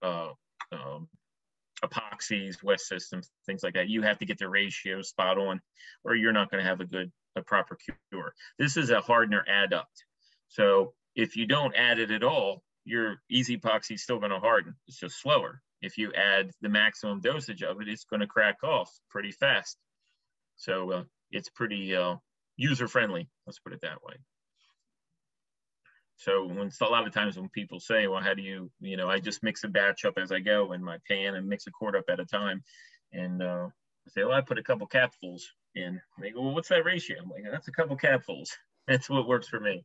epoxies, wet systems, things like that. You have to get the ratio spot on, or you're not going to have a proper cure. This is a hardener adduct. So if you don't add it at all, your easy epoxy is still going to harden. It's just slower. If you add the maximum dosage of it, it's going to crack off pretty fast. So it's pretty user-friendly, let's put it that way. So a lot of times when people say, well, how do you, I just mix a batch up as I go in my pan and mix a quart up at a time. And I say, well, I put a couple capfuls in. And they go, well, what's that ratio? I'm like, that's a couple capfuls. That's what works for me.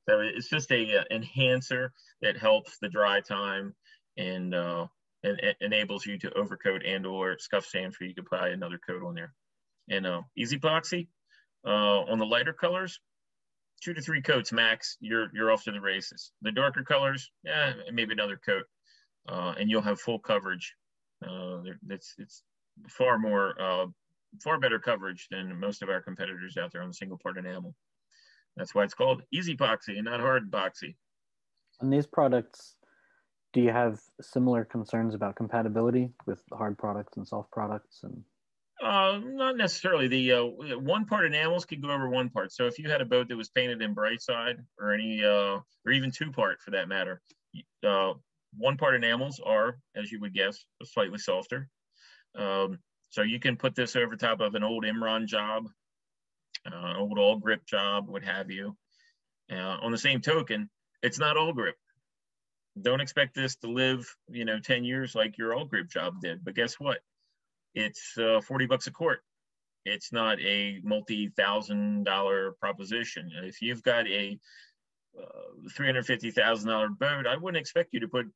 So it's just a enhancer that helps the dry time and enables you to overcoat and or scuff sand for you to apply another coat on there. And easy epoxy on the lighter colors, 2 to 3 coats max, you're off to the races. The darker colors, maybe another coat, and you'll have full coverage. It's far better coverage than most of our competitors out there on the single part enamel. That's why it's called easy epoxy and not hard epoxy. On these products, do you have similar concerns about compatibility with hard products and soft products? And Not necessarily. The one part enamels could go over one part. So if you had a boat that was painted in bright side or any, or even two part for that matter, one part enamels are, as you would guess, slightly softer. So you can put this over top of an old Imron job, old all grip job, what have you. On the same token, it's not all grip. Don't expect this to live, 10 years like your all grip job did. But guess what? It's $40 a quart. It's not a multi-$1,000 proposition. If you've got a $350,000 boat, I wouldn't expect you to put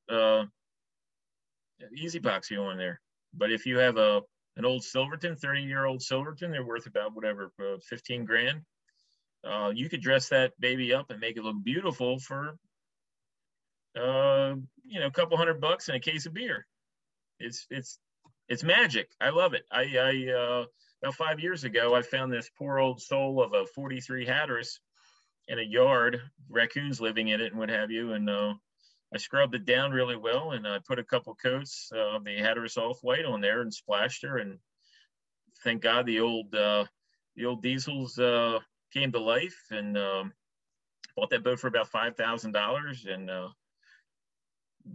easy epoxy on there. But if you have an old Silverton, 30-year-old Silverton, they're worth about whatever, 15 grand. You could dress that baby up and make it look beautiful for a couple $100 and a case of beer. It's magic. I love it. I about 5 years ago, I found this poor old soul of a 43 Hatteras in a yard, raccoons living in it and what have you. And I scrubbed it down really well, and I put a couple coats of the Hatteras Off-White on there and splashed her. And thank God the old diesels came to life, and bought that boat for about $5,000, and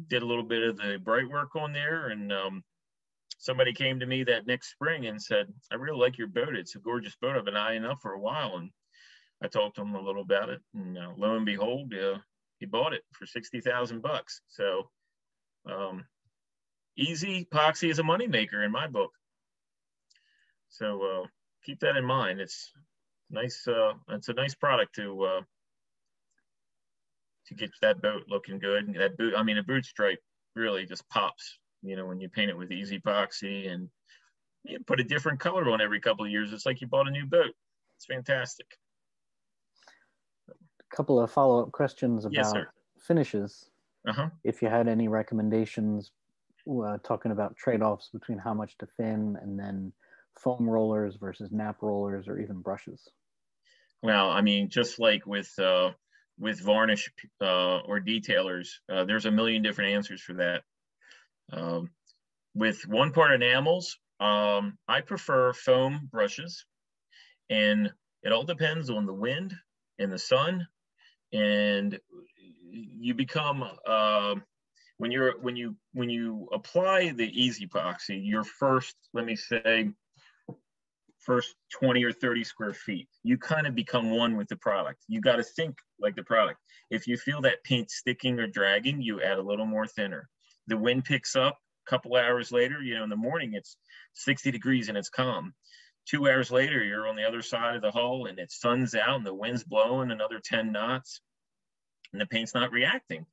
did a little bit of the bright work on there. And somebody came to me that next spring and said, I really like your boat. It's a gorgeous boat. I've been eyeing up for a while. And I talked to him a little about it, and lo and behold, he bought it for $60,000. So easy epoxy is a moneymaker in my book. So keep that in mind. It's nice. It's a nice product to get that boat looking good. And that boot, a boot stripe really just pops, when you paint it with easy epoxy, and you put a different color on every couple of years. It's like you bought a new boat. It's fantastic. A couple of follow-up questions about Yes, sir. Finishes. Uh-huh. If you had any recommendations, talking about trade-offs between how much to thin and then foam rollers versus nap rollers or even brushes. Well, just like with varnish or detailers, there's a million different answers for that. With one part enamels, I prefer foam brushes, and it all depends on the wind and the sun. And you become when you apply the easy epoxy, your first 20 or 30 square feet, you kind of become one with the product. You got to think like the product. If you feel that paint sticking or dragging, you add a little more thinner. The wind picks up a couple hours later, in the morning it's 60 degrees and it's calm. 2 hours later, you're on the other side of the hull and it sun's out and the wind's blowing another 10 knots and the paint's not reacting.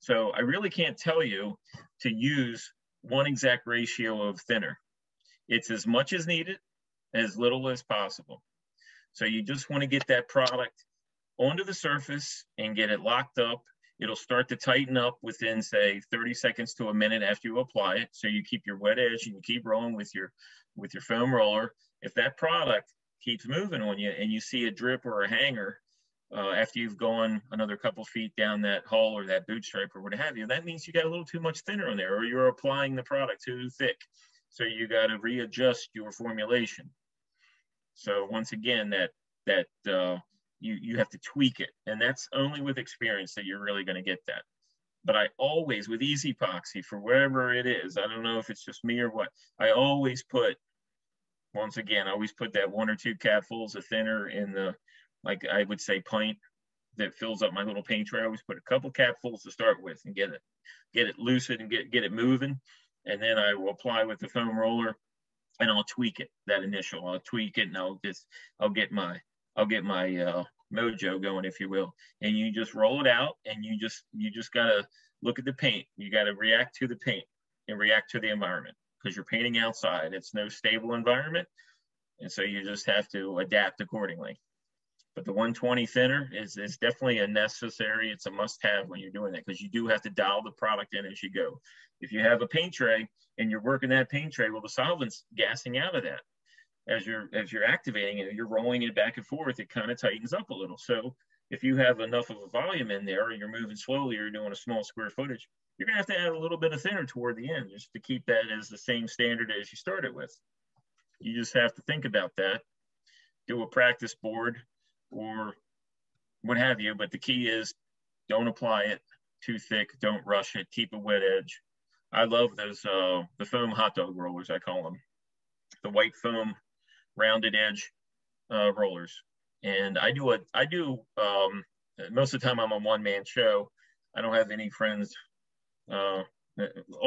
So I really can't tell you to use one exact ratio of thinner. It's as much as needed, as little as possible. So you just want to get that product onto the surface and get it locked up. It'll start to tighten up within, say, 30 seconds to a minute after you apply it. So you keep your wet edge and you keep rolling with your foam roller. If that product keeps moving on you and you see a drip or a hanger after you've gone another couple feet down that hull or that boot stripe or what have you, that means you got a little too much thinner on there, or you're applying the product too thick. So you got to readjust your formulation. So once again, that you have to tweak it, and that's only with experience that you're really going to get that. But I always, with easy epoxy, for whatever it is, I don't know if it's just me or what, I always put, once again, I always put that 1 or 2 capfuls of thinner in the, like I would say, pint that fills up my little paint tray. I always put a couple capfuls to start with and get it lucid and get it moving, and then I will apply with the foam roller, and I'll tweak it. That initial, I'll tweak it, and I'll get my mojo going, if you will. And you just roll it out, and you just gotta look at the paint. You gotta react to the paint and react to the environment, because you're painting outside. It's no stable environment, and so you just have to adapt accordingly. But the 120 thinner is definitely a necessary. It's a must-have when you're doing that, because you do have to dial the product in as you go. If you have a paint tray and you're working that paint tray, well, the solvent's gassing out of that. As you're activating it, you're rolling it back and forth, it kind of tightens up a little. So if you have enough of a volume in there, or you're moving slowly, or you're doing a small square footage, you're gonna have to add a little bit of thinner toward the end, just to keep that as the same standard as you started with. You just have to think about that. Do a practice board or what have you. But the key is don't apply it too thick. Don't rush it. Keep a wet edge. I love those, the foam hot dog rollers, I call them. The white foam rounded edge rollers. And I do most of the time I'm a one-man show. I don't have any friends. All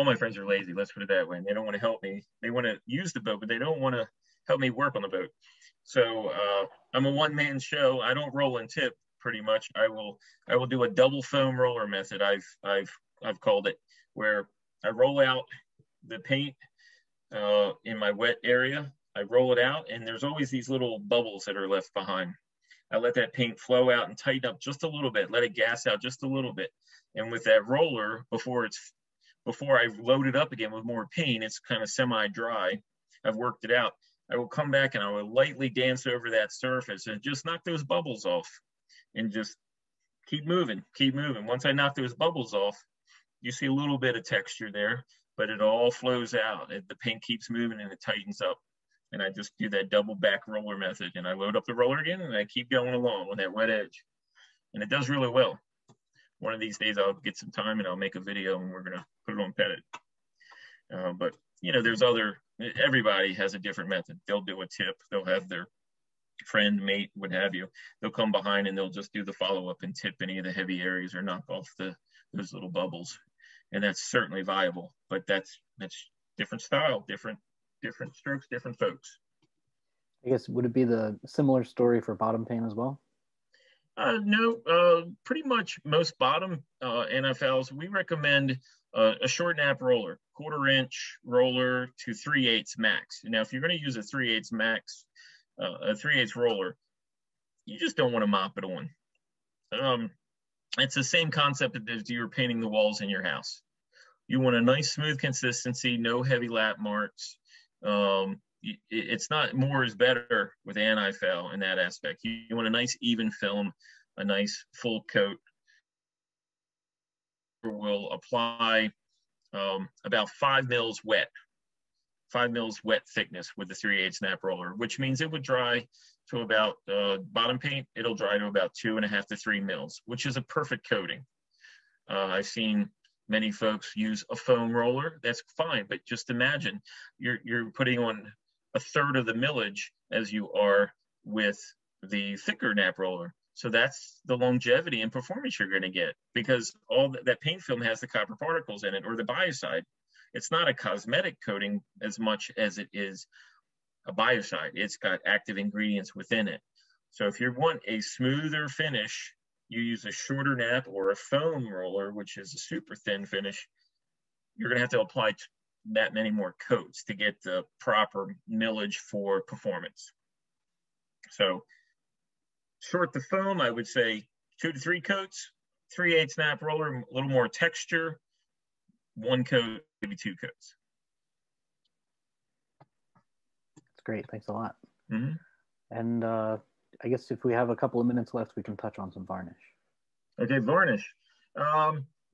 my friends are lazy, let's put it that way. And they don't want to help me. They want to use the boat, but they don't want to help me work on the boat. So I'm a one-man show. I don't roll and tip pretty much. I will do a double foam roller method. I've called it, where I roll out the paint in my wet area. I roll it out, and there's always these little bubbles that are left behind. I let that paint flow out and tighten up just a little bit, let it gas out just a little bit. And with that roller, before I load it up again with more paint, it's kind of semi-dry. I've worked it out. I will come back and I will lightly dance over that surface and just knock those bubbles off and just keep moving, keep moving. Once I knock those bubbles off, you see a little bit of texture there, but it all flows out. The paint keeps moving and it tightens up. And I just do that double back roller method, and I load up the roller again and I keep going along with that wet edge. And it does really well. One of these days I'll get some time and I'll make a video and we're gonna put it on Pettit. But you know, everybody has a different method. They'll do a tip, they'll have their friend, mate, what have you. They'll come behind and they'll just do the follow-up and tip any of the heavy areas or knock off those little bubbles. And that's certainly viable, but that's different style, different strokes, different folks. I guess, would it be the similar story for bottom paint as well? No, pretty much most bottom NFLs, we recommend a short nap roller, 1/4 inch roller to 3/8 max. Now, if you're going to use a 3/8 max, a 3/8 roller, you just don't want to mop it on. It's the same concept as you're painting the walls in your house. You want a nice smooth consistency, no heavy lap marks. It's not more is better with anti-foul in that aspect. You want a nice even film, a nice full coat. We'll apply about 5 mils wet thickness with the 3/8 snap roller, which means it would dry to about bottom paint. It'll dry to about 2.5 to 3 mils, which is a perfect coating. I've seen many folks use a foam roller. That's fine, but just imagine you're putting on 1/3 of the millage as you are with the thicker nap roller. So that's the longevity and performance you're going to get, because all that paint film has the copper particles in it, or the biocide. It's not a cosmetic coating as much as it is a biocide. It's got active ingredients within it. So if you want a smoother finish, you use a shorter nap or a foam roller, which is a super thin finish. You're going to have to apply that many more coats to get the proper millage for performance. So short the foam, I would say 2 to 3 coats, 3/8 snap roller, a little more texture, 1 coat, maybe 2 coats. That's great. Thanks a lot. Mm-hmm. And I guess if we have a couple of minutes left, we can touch on some varnish. Okay, varnish.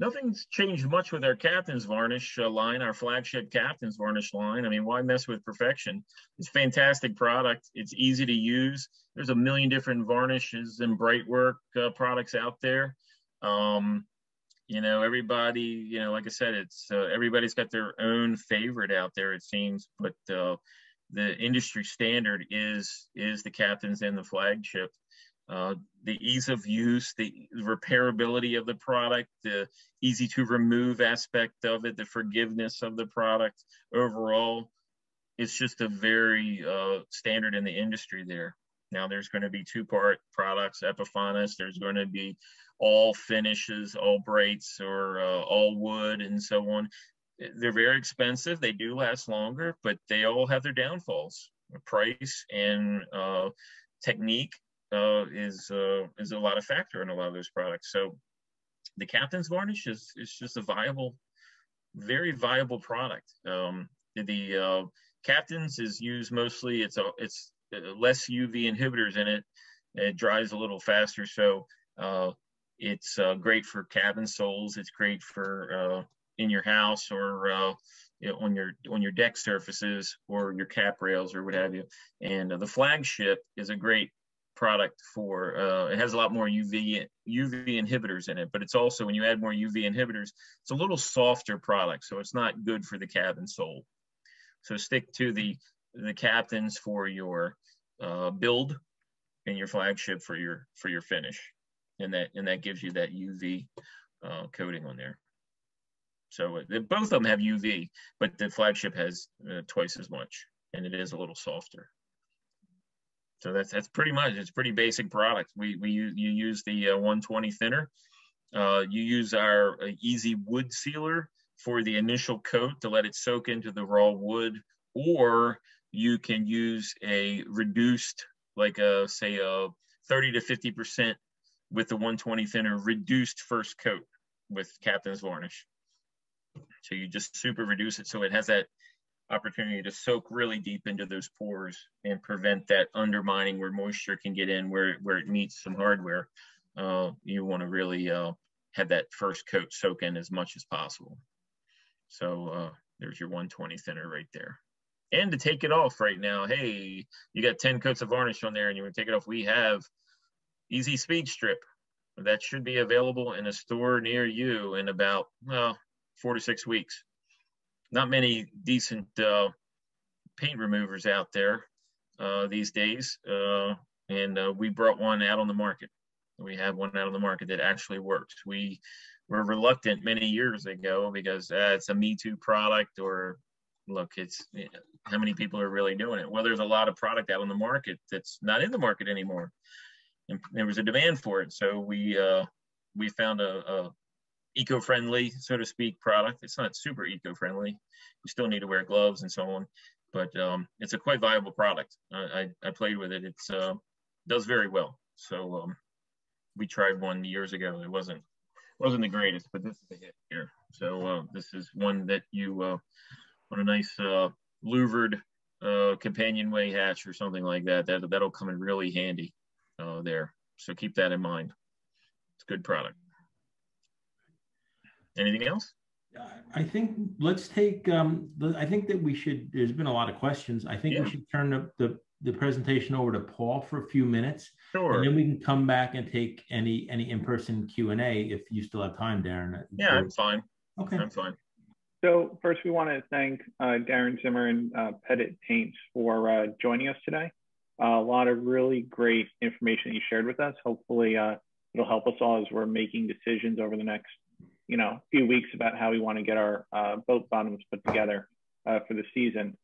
Nothing's changed much with our Captain's varnish line, our flagship Captain's varnish line. I mean, why mess with perfection? It's a fantastic product. It's easy to use. There's a million different varnishes and Brightwork products out there. You know, everybody, you know, like I said, it's everybody's got their own favorite out there, it seems, but the industry standard is the Captain's and the flagship. The ease of use, the repairability of the product, the easy to remove aspect of it, the forgiveness of the product overall, it's just a very standard in the industry there. Now there's going to be 2-part products, Epiphanis, there's going to be all finishes, all brights, or all wood and so on. They're very expensive, they do last longer, but they all have their downfalls. Price and technique is a lot of factor in a lot of those products. So the Captain's varnish is just a viable, very viable product. The Captain's is used mostly, it's less UV inhibitors in it. It dries a little faster, so it's great for cabin soles. It's great for in your house or on your deck surfaces or your cap rails or what have you. And the flagship is a great product for it has a lot more UV inhibitors in it, but it's also, when you add more UV inhibitors, it's a little softer product, so it's not good for the cabin sole. So stick to the captains for your build and your flagship for your finish, and that gives you that UV coating on there. So both of them have UV, but the flagship has twice as much, and it is a little softer. So that's pretty much, it's pretty basic product. You use the 120 thinner. You use our easy wood sealer for the initial coat to let it soak into the raw wood, or you can use a reduced, like say a 30 to 50% with the 120 thinner reduced first coat with Captain's Varnish. So you just super reduce it so it has that opportunity to soak really deep into those pores and prevent that undermining where moisture can get in, where it meets some hardware. You want to really have that first coat soak in as much as possible. So there's your 120 thinner right there. And to take it off right now, hey, you got 10 coats of varnish on there and you want to take it off, we have Easy Speed Strip. That should be available in a store near you in about 4 to 6 weeks. Not many decent paint removers out there these days, and we brought one out on the market. We have one out on the market that actually works. We were reluctant many years ago because it's a Me Too product, or look, it's how many people are really doing it? Well, there's a lot of product out on the market that's not in the market anymore, and there was a demand for it. So we found a eco-friendly, so to speak, product. It's not super eco-friendly. You still need to wear gloves and so on, but it's a quite viable product. I played with it. It's does very well. So we tried one years ago. It wasn't the greatest, but this is a hit here. So this is one that you on a nice louvered companionway hatch or something like that. That'll come in really handy there. So keep that in mind. It's a good product. Anything else? I think let's take, I think that we should, there's been a lot of questions. I think we should turn the presentation over to Paul for a few minutes. Sure. And then we can come back and take any in-person Q&A if you still have time, Darren. Yeah, I'm fine. Okay. I'm fine. So first we want to thank Darron Zimmer and Pettit Paints for joining us today. A lot of really great information you shared with us. Hopefully it'll help us all as we're making decisions over the next few weeks about how we want to get our boat bottoms put together for the season.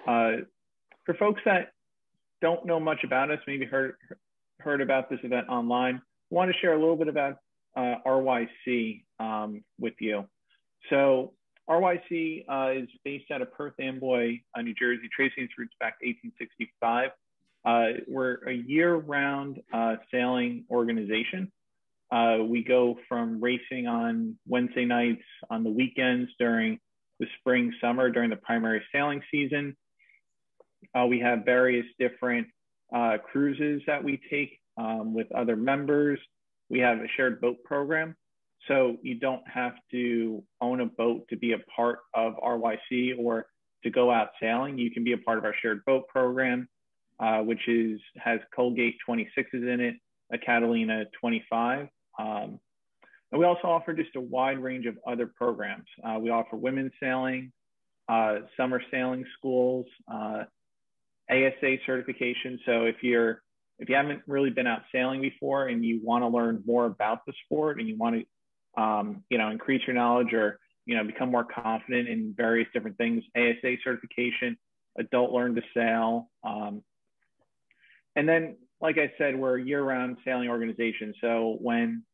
For folks that don't know much about us, maybe heard about this event online, I want to share a little bit about RYC with you. So RYC is based out of Perth Amboy, New Jersey, tracing its roots back to 1865. We're a year-round sailing organization. We go from racing on Wednesday nights, on the weekends during the spring, summer, during the primary sailing season. We have various different cruises that we take with other members. We have a shared boat program. So you don't have to own a boat to be a part of RYC or to go out sailing. You can be a part of our shared boat program, which has Colgate 26s in it, a Catalina 25. And we also offer just a wide range of other programs. We offer women's sailing, summer sailing schools, ASA certification. So if you haven't really been out sailing before and you want to learn more about the sport and you want to increase your knowledge or become more confident in various different things, ASA certification, adult learn to sail, and then, like I said, we're a year-round sailing organization. So when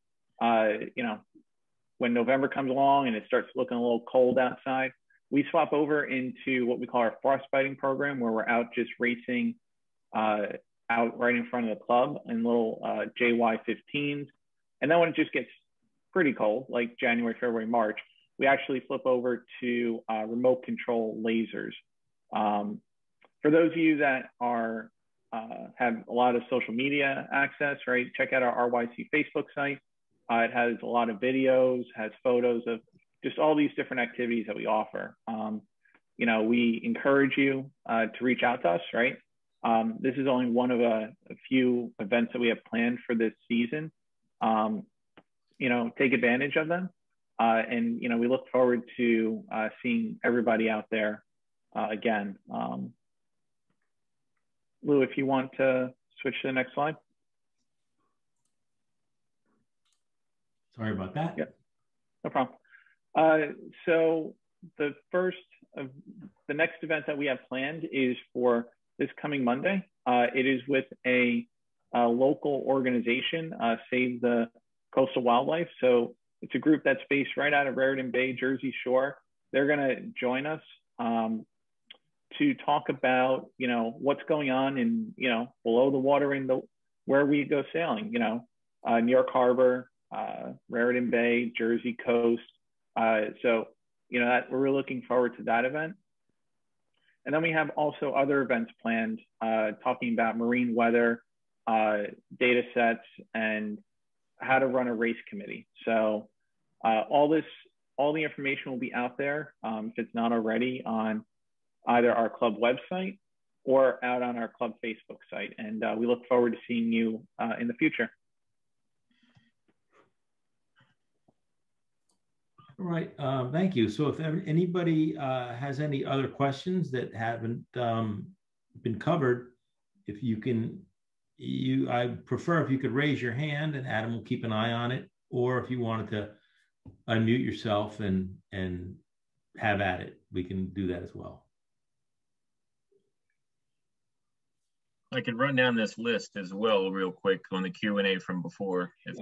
November comes along and it starts looking a little cold outside, we swap over into what we call our frostbiting program, where we're out just racing out right in front of the club in little JY15s. And then when it just gets pretty cold, like January, February, March, we actually flip over to remote control lasers. For those of you that have a lot of social media access, right? Check out our RYC Facebook site. It has a lot of videos, has photos of just all these different activities that we offer. You know, we encourage you to reach out to us, right? This is only one of a few events that we have planned for this season. You know, take advantage of them. And, you know, we look forward to seeing everybody out there again. Lou, if you want to switch to the next slide. Sorry about that. Yep, no problem. So the next event that we have planned is for this coming Monday. It is with a local organization, Save the Coastal Wildlife. So it's a group that's based right out of Raritan Bay, Jersey Shore. They're going to join us to talk about, you know, what's going on in, you know, below the water in where we go sailing, you know, New York Harbor, Raritan Bay, Jersey coast. So, you know, we're really looking forward to that event. And then we have also other events planned, talking about marine weather, data sets, and how to run a race committee. So all the information will be out there, if it's not already, on either our club website or out on our club Facebook site. And we look forward to seeing you in the future. All right, thank you. So if anybody has any other questions that haven't been covered, if you can, I prefer if you could raise your hand and Adam will keep an eye on it, or if you wanted to unmute yourself and have at it, we can do that as well. I can run down this list as well real quick on the Q&A from before. That's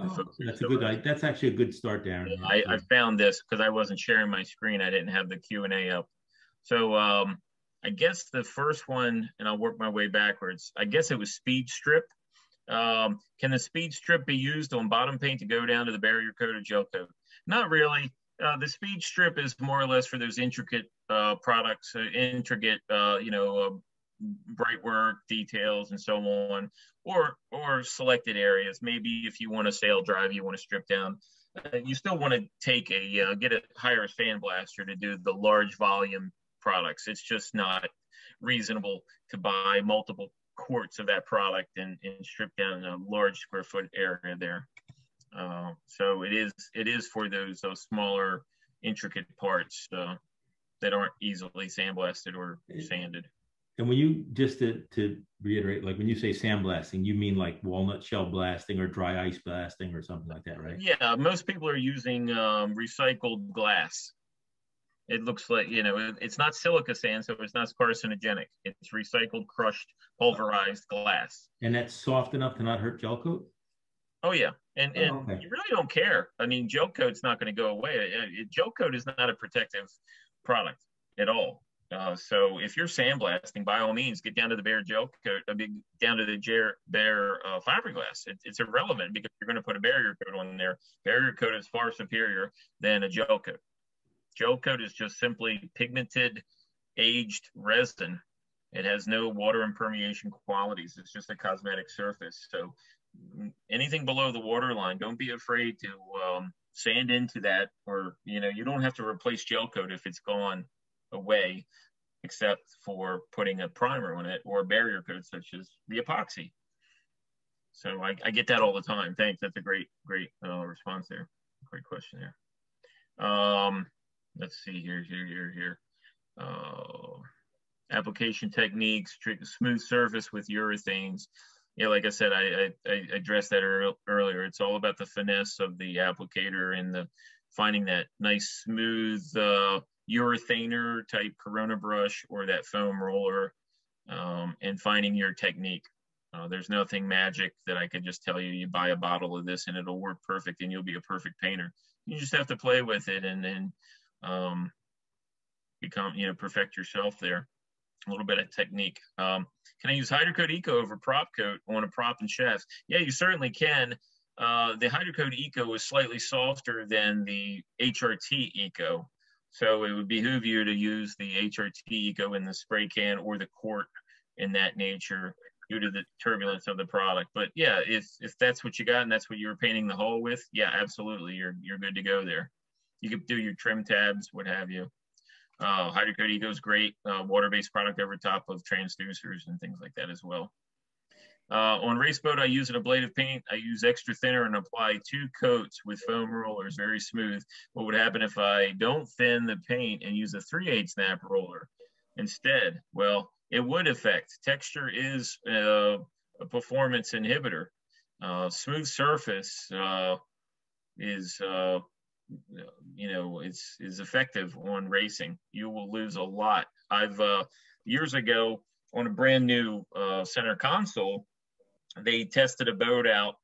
actually a good start, Darren. Yeah, I found this because I wasn't sharing my screen. I didn't have the Q&A up. So I guess the first one, and I'll work my way backwards. I guess it was speed strip. Can the speed strip be used on bottom paint to go down to the barrier coat or gel coat? Not really. The speed strip is more or less for those intricate products, bright work details and so on, or selected areas. Maybe if you want to sail drive, you want to strip down. You still want to take get a higher sandblaster to do the large volume products. It's just not reasonable to buy multiple quarts of that product and strip down a large square foot area there. So it is for those smaller intricate parts that aren't easily sandblasted or sanded. And when you, just to reiterate, like when you say sandblasting, you mean like walnut shell blasting or dry ice blasting or something like that, right? Yeah, most people are using recycled glass. It looks like, you know, it's not silica sand, so it's not carcinogenic. It's recycled, crushed, pulverized glass. And that's soft enough to not hurt gel coat? Oh, yeah. And okay. You really don't care. I mean, gel coat's not going to go away. Gel coat is not a protective product at all. So if you're sandblasting, by all means, get down to the bare gel coat, down to the bare fiberglass. It's irrelevant because you're going to put a barrier coat on there. Barrier coat is far superior than a gel coat. Gel coat is just simply pigmented, aged resin. It has no water impermeation qualities. It's just a cosmetic surface. So anything below the waterline, don't be afraid to sand into that, or, you know, you don't have to replace gel coat if it's gone away, except for putting a primer on it or a barrier coat such as the epoxy. So I get that all the time. Thanks. That's a great response there. Great question there. Let's see here. Application techniques, smooth surface with urethanes. Yeah, like I said, I addressed that earlier. It's all about the finesse of the applicator and finding that nice smooth urethaner type Corona brush or that foam roller, and finding your technique. There's nothing magic that I could just tell you. You buy a bottle of this and it'll work perfect and you'll be a perfect painter. You just have to play with it and then become, perfect yourself there. A little bit of technique. Can I use Hydrocoat Eco over prop coat on a prop and shafts? Yeah, you certainly can. The Hydrocoat Eco is slightly softer than the HRT Eco. So it would behoove you to use the HRT Eco in the spray can or the quart in that nature due to the turbulence of the product. But yeah, if that's what you got and that's what you were painting the hull with, yeah, absolutely, you're good to go there. You could do your trim tabs, what have you. Hydrocoat Eco is great, water-based product over top of transducers and things like that as well. On race boat, I use an ablative paint. I use extra thinner and apply 2 coats with foam rollers, very smooth. What would happen if I don't thin the paint and use a 3/8 snap roller instead? Well, it would affect. Texture is a performance inhibitor. Smooth surface is is effective on racing. You will lose a lot. I've years ago on a brand new center console, they tested a boat out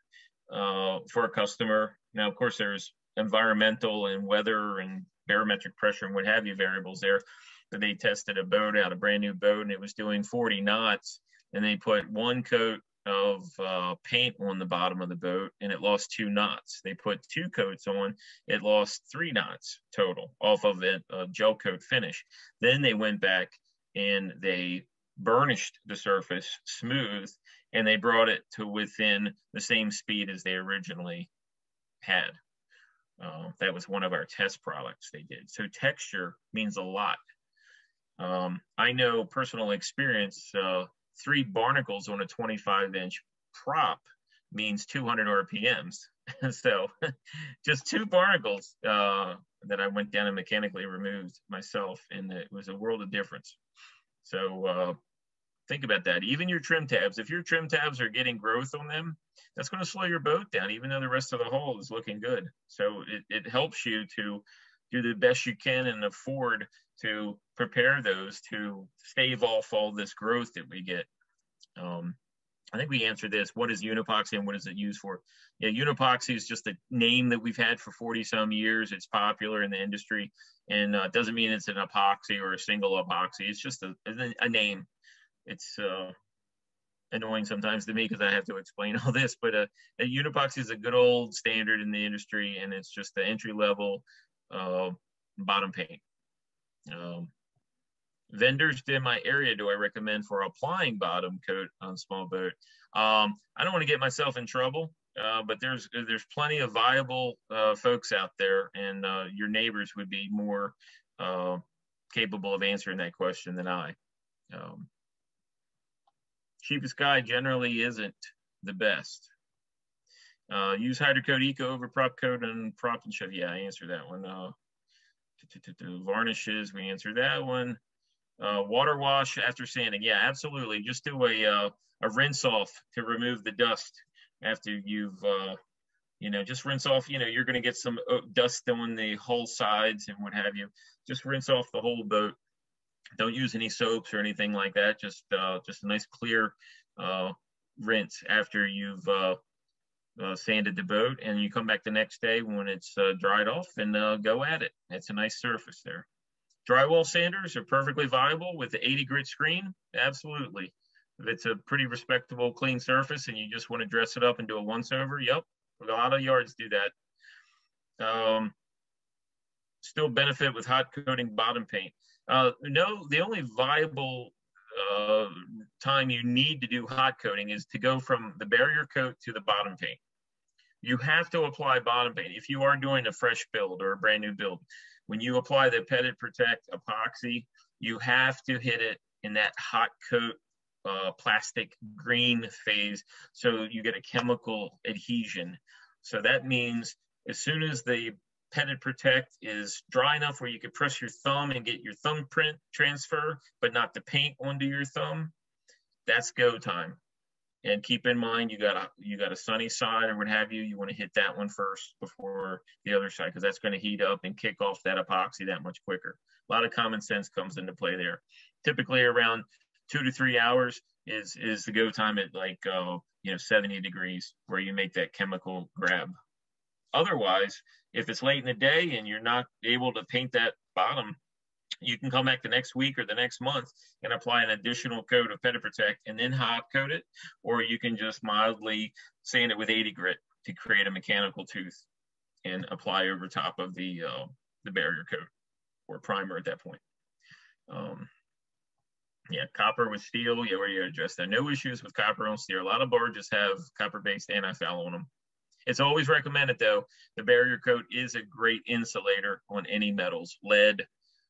for a customer. Now, of course, there's environmental and weather and barometric pressure and what have you variables there. But they tested a boat out, a brand new boat, and it was doing 40 knots. And they put 1 coat of paint on the bottom of the boat, and it lost 2 knots. They put 2 coats on, it lost 3 knots total off of it, a gel coat finish. Then they went back and they burnished the surface smooth, and they brought it to within the same speed as they originally had. That was one of our test products they did. So texture means a lot. I know personal experience, 3 barnacles on a 25-inch prop means 200 RPMs. So just 2 barnacles that I went down and mechanically removed myself, and it was a world of difference. So think about that. Even your trim tabs, if your trim tabs are getting growth on them, that's going to slow your boat down, even though the rest of the hull is looking good. So it helps you to do the best you can and afford to prepare those to stave off all this growth that we get. I think we answered this. What is unipoxy and what is it used for? Yeah, unipoxy is just a name that we've had for 40 some years. It's popular in the industry, and it doesn't mean it's an epoxy or a single epoxy. It's just a name. It's annoying sometimes to me because I have to explain all this, but a unipoxy is a good old standard in the industry, and it's just the entry level bottom paint. Vendors in my area do I recommend for applying bottom coat on small boat? I don't want to get myself in trouble, but there's plenty of viable folks out there, and your neighbors would be more capable of answering that question than I. Cheapest guy generally isn't the best. Use Hydrocoat Eco over prop coat and prop and shove. Yeah, I answered that one. Varnishes, we answered that one. Water wash after sanding. Yeah, absolutely. Just do a rinse off to remove the dust after you've, just rinse off. You're going to get some dust on the hull sides and what have you. Just rinse off the whole boat. Don't use any soaps or anything like that. Just a nice clear rinse after you've sanded the boat, and you come back the next day when it's dried off and go at it. It's a nice surface there. Drywall sanders are perfectly viable with the 80 grit screen. Absolutely. If it's a pretty respectable, clean surface and you just want to dress it up and do a once over, yep, a lot of yards do that. Still benefit with hot coating bottom paint. No, the only viable time you need to do hot coating is to go from the barrier coat to the bottom paint. You have to apply bottom paint. If you are doing a fresh build or a brand new build, when you apply the Pettit Protect epoxy, you have to hit it in that hot coat plastic green phase so you get a chemical adhesion. So that means as soon as the Pettit Protect is dry enough where you can press your thumb and get your thumbprint transfer, but not the paint onto your thumb, that's go time. And keep in mind, you got a sunny side or what have you. You want to hit that one first before the other side, because that's going to heat up and kick off that epoxy that much quicker. A lot of common sense comes into play there. Typically around 2 to 3 hours is the go time at 70 degrees where you make that chemical grab. Otherwise, if it's late in the day and you're not able to paint that bottom, you can come back the next week or the next month and apply an additional coat of Pettit Protect and then hot coat it, or you can just mildly sand it with 80 grit to create a mechanical tooth and apply over top of the barrier coat or primer at that point. Yeah, copper with steel. Yeah, where you address that. No issues with copper on steel. A lot of barges have copper-based anti-foul on them. It's always recommended, though. The barrier coat is a great insulator on any metals. Lead,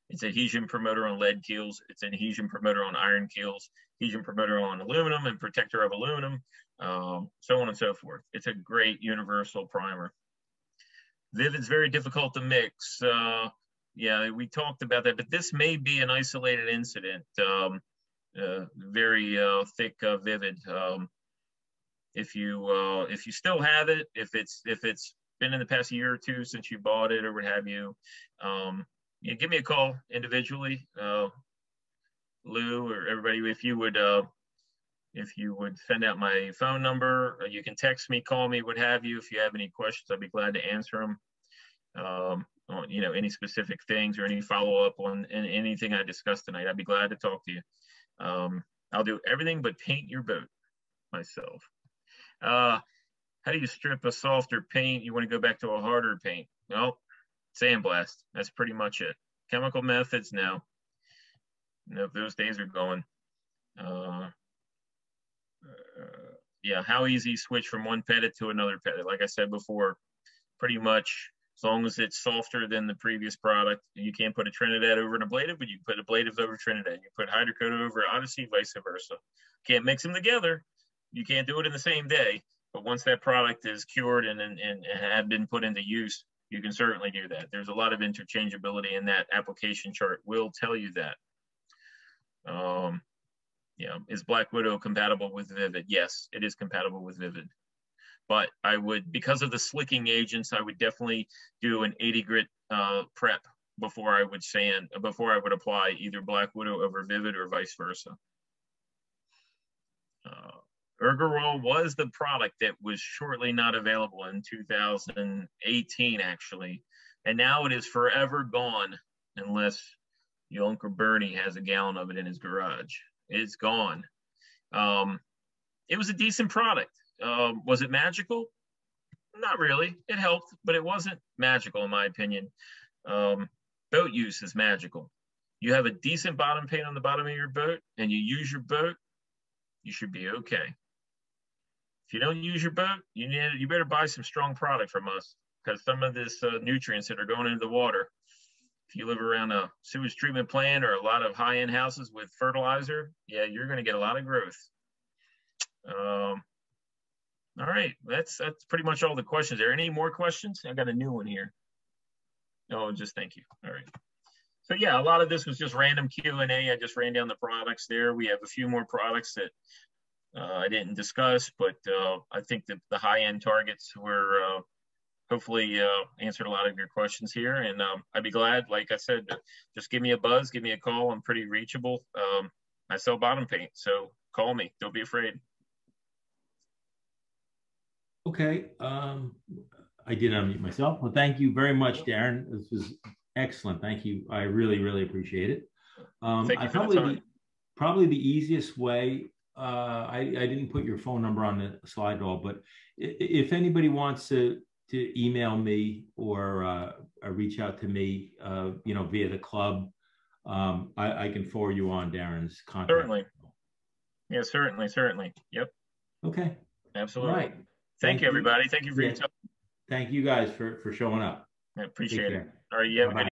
it's adhesion promoter on lead keels. It's an adhesion promoter on iron keels, adhesion promoter on aluminum and protector of aluminum, so on and so forth. It's a great universal primer. Vivid's very difficult to mix. Yeah, we talked about that, but this may be an isolated incident. Very thick Vivid. If you still have it, if it's been in the past year or two since you bought it or what have you, yeah, give me a call individually, Lou or everybody. If you would send out my phone number, you can text me, call me, what have you. If you have any questions, I'd be glad to answer them. On, you know, any specific things or any follow-up on anything I discussed tonight, I'd be glad to talk to you. I'll do everything but paint your boat myself. How do you strip a softer paint? You want to go back to a harder paint? Well, sandblast. That's pretty much it. Chemical methods, no. No, those days are gone. Yeah, how easy switch from one Pettit to another Pettit? Like I said before, pretty much as long as it's softer than the previous product. You can't put a Trinidad over an ablative, but you can put ablatives over Trinidad. You put hydrocoat over Odyssey, vice versa. Can't mix them together. You can't do it in the same day. But once that product is cured and had been put into use, you can certainly do that. There's a lot of interchangeability, and that application chart will tell you that. Yeah, is Black Widow compatible with Vivid? Yes, it is compatible with Vivid. But I would, because of the slicking agents, I would definitely do an 80 grit prep before I would sand, before I would apply either Black Widow over Vivid or vice versa. Ergoroll was the product that was shortly not available in 2018, actually. And now it is forever gone unless your Uncle Bernie has a gallon of it in his garage. It's gone. It was a decent product. Was it magical? Not really. It helped, but it wasn't magical in my opinion. Boat use is magical. You have a decent bottom paint on the bottom of your boat and you use your boat, you should be okay. If you don't use your boat, you better buy some strong product from us, because some of this nutrients that are going into the water, if you live around a sewage treatment plant or a lot of high-end houses with fertilizer, yeah, you're going to get a lot of growth. All right, that's pretty much all the questions. Are there any more questions? I got a new one here. No, just thank you. All right. So yeah, a lot of this was just random Q&A. I just ran down the products there. We have a few more products that I didn't discuss, but I think that the high-end targets were hopefully answered a lot of your questions here. And I'd be glad, like I said, just give me a buzz, give me a call. I'm pretty reachable. I sell bottom paint, so call me. Don't be afraid. Okay. I did unmute myself. Well, thank you very much, Darron. This was excellent. Thank you. I really, really appreciate it. Thank you for the time. Probably the easiest way, I didn't put your phone number on the slide at all, but if anybody wants to email me or reach out to me, you know, via the club, I can forward you on Darron's contact. Certainly. Yeah, certainly. Yep. Okay. Absolutely. All right. Thank you, everybody. Thank you for your time. Thank you guys for showing up. I appreciate it. All right. You have a good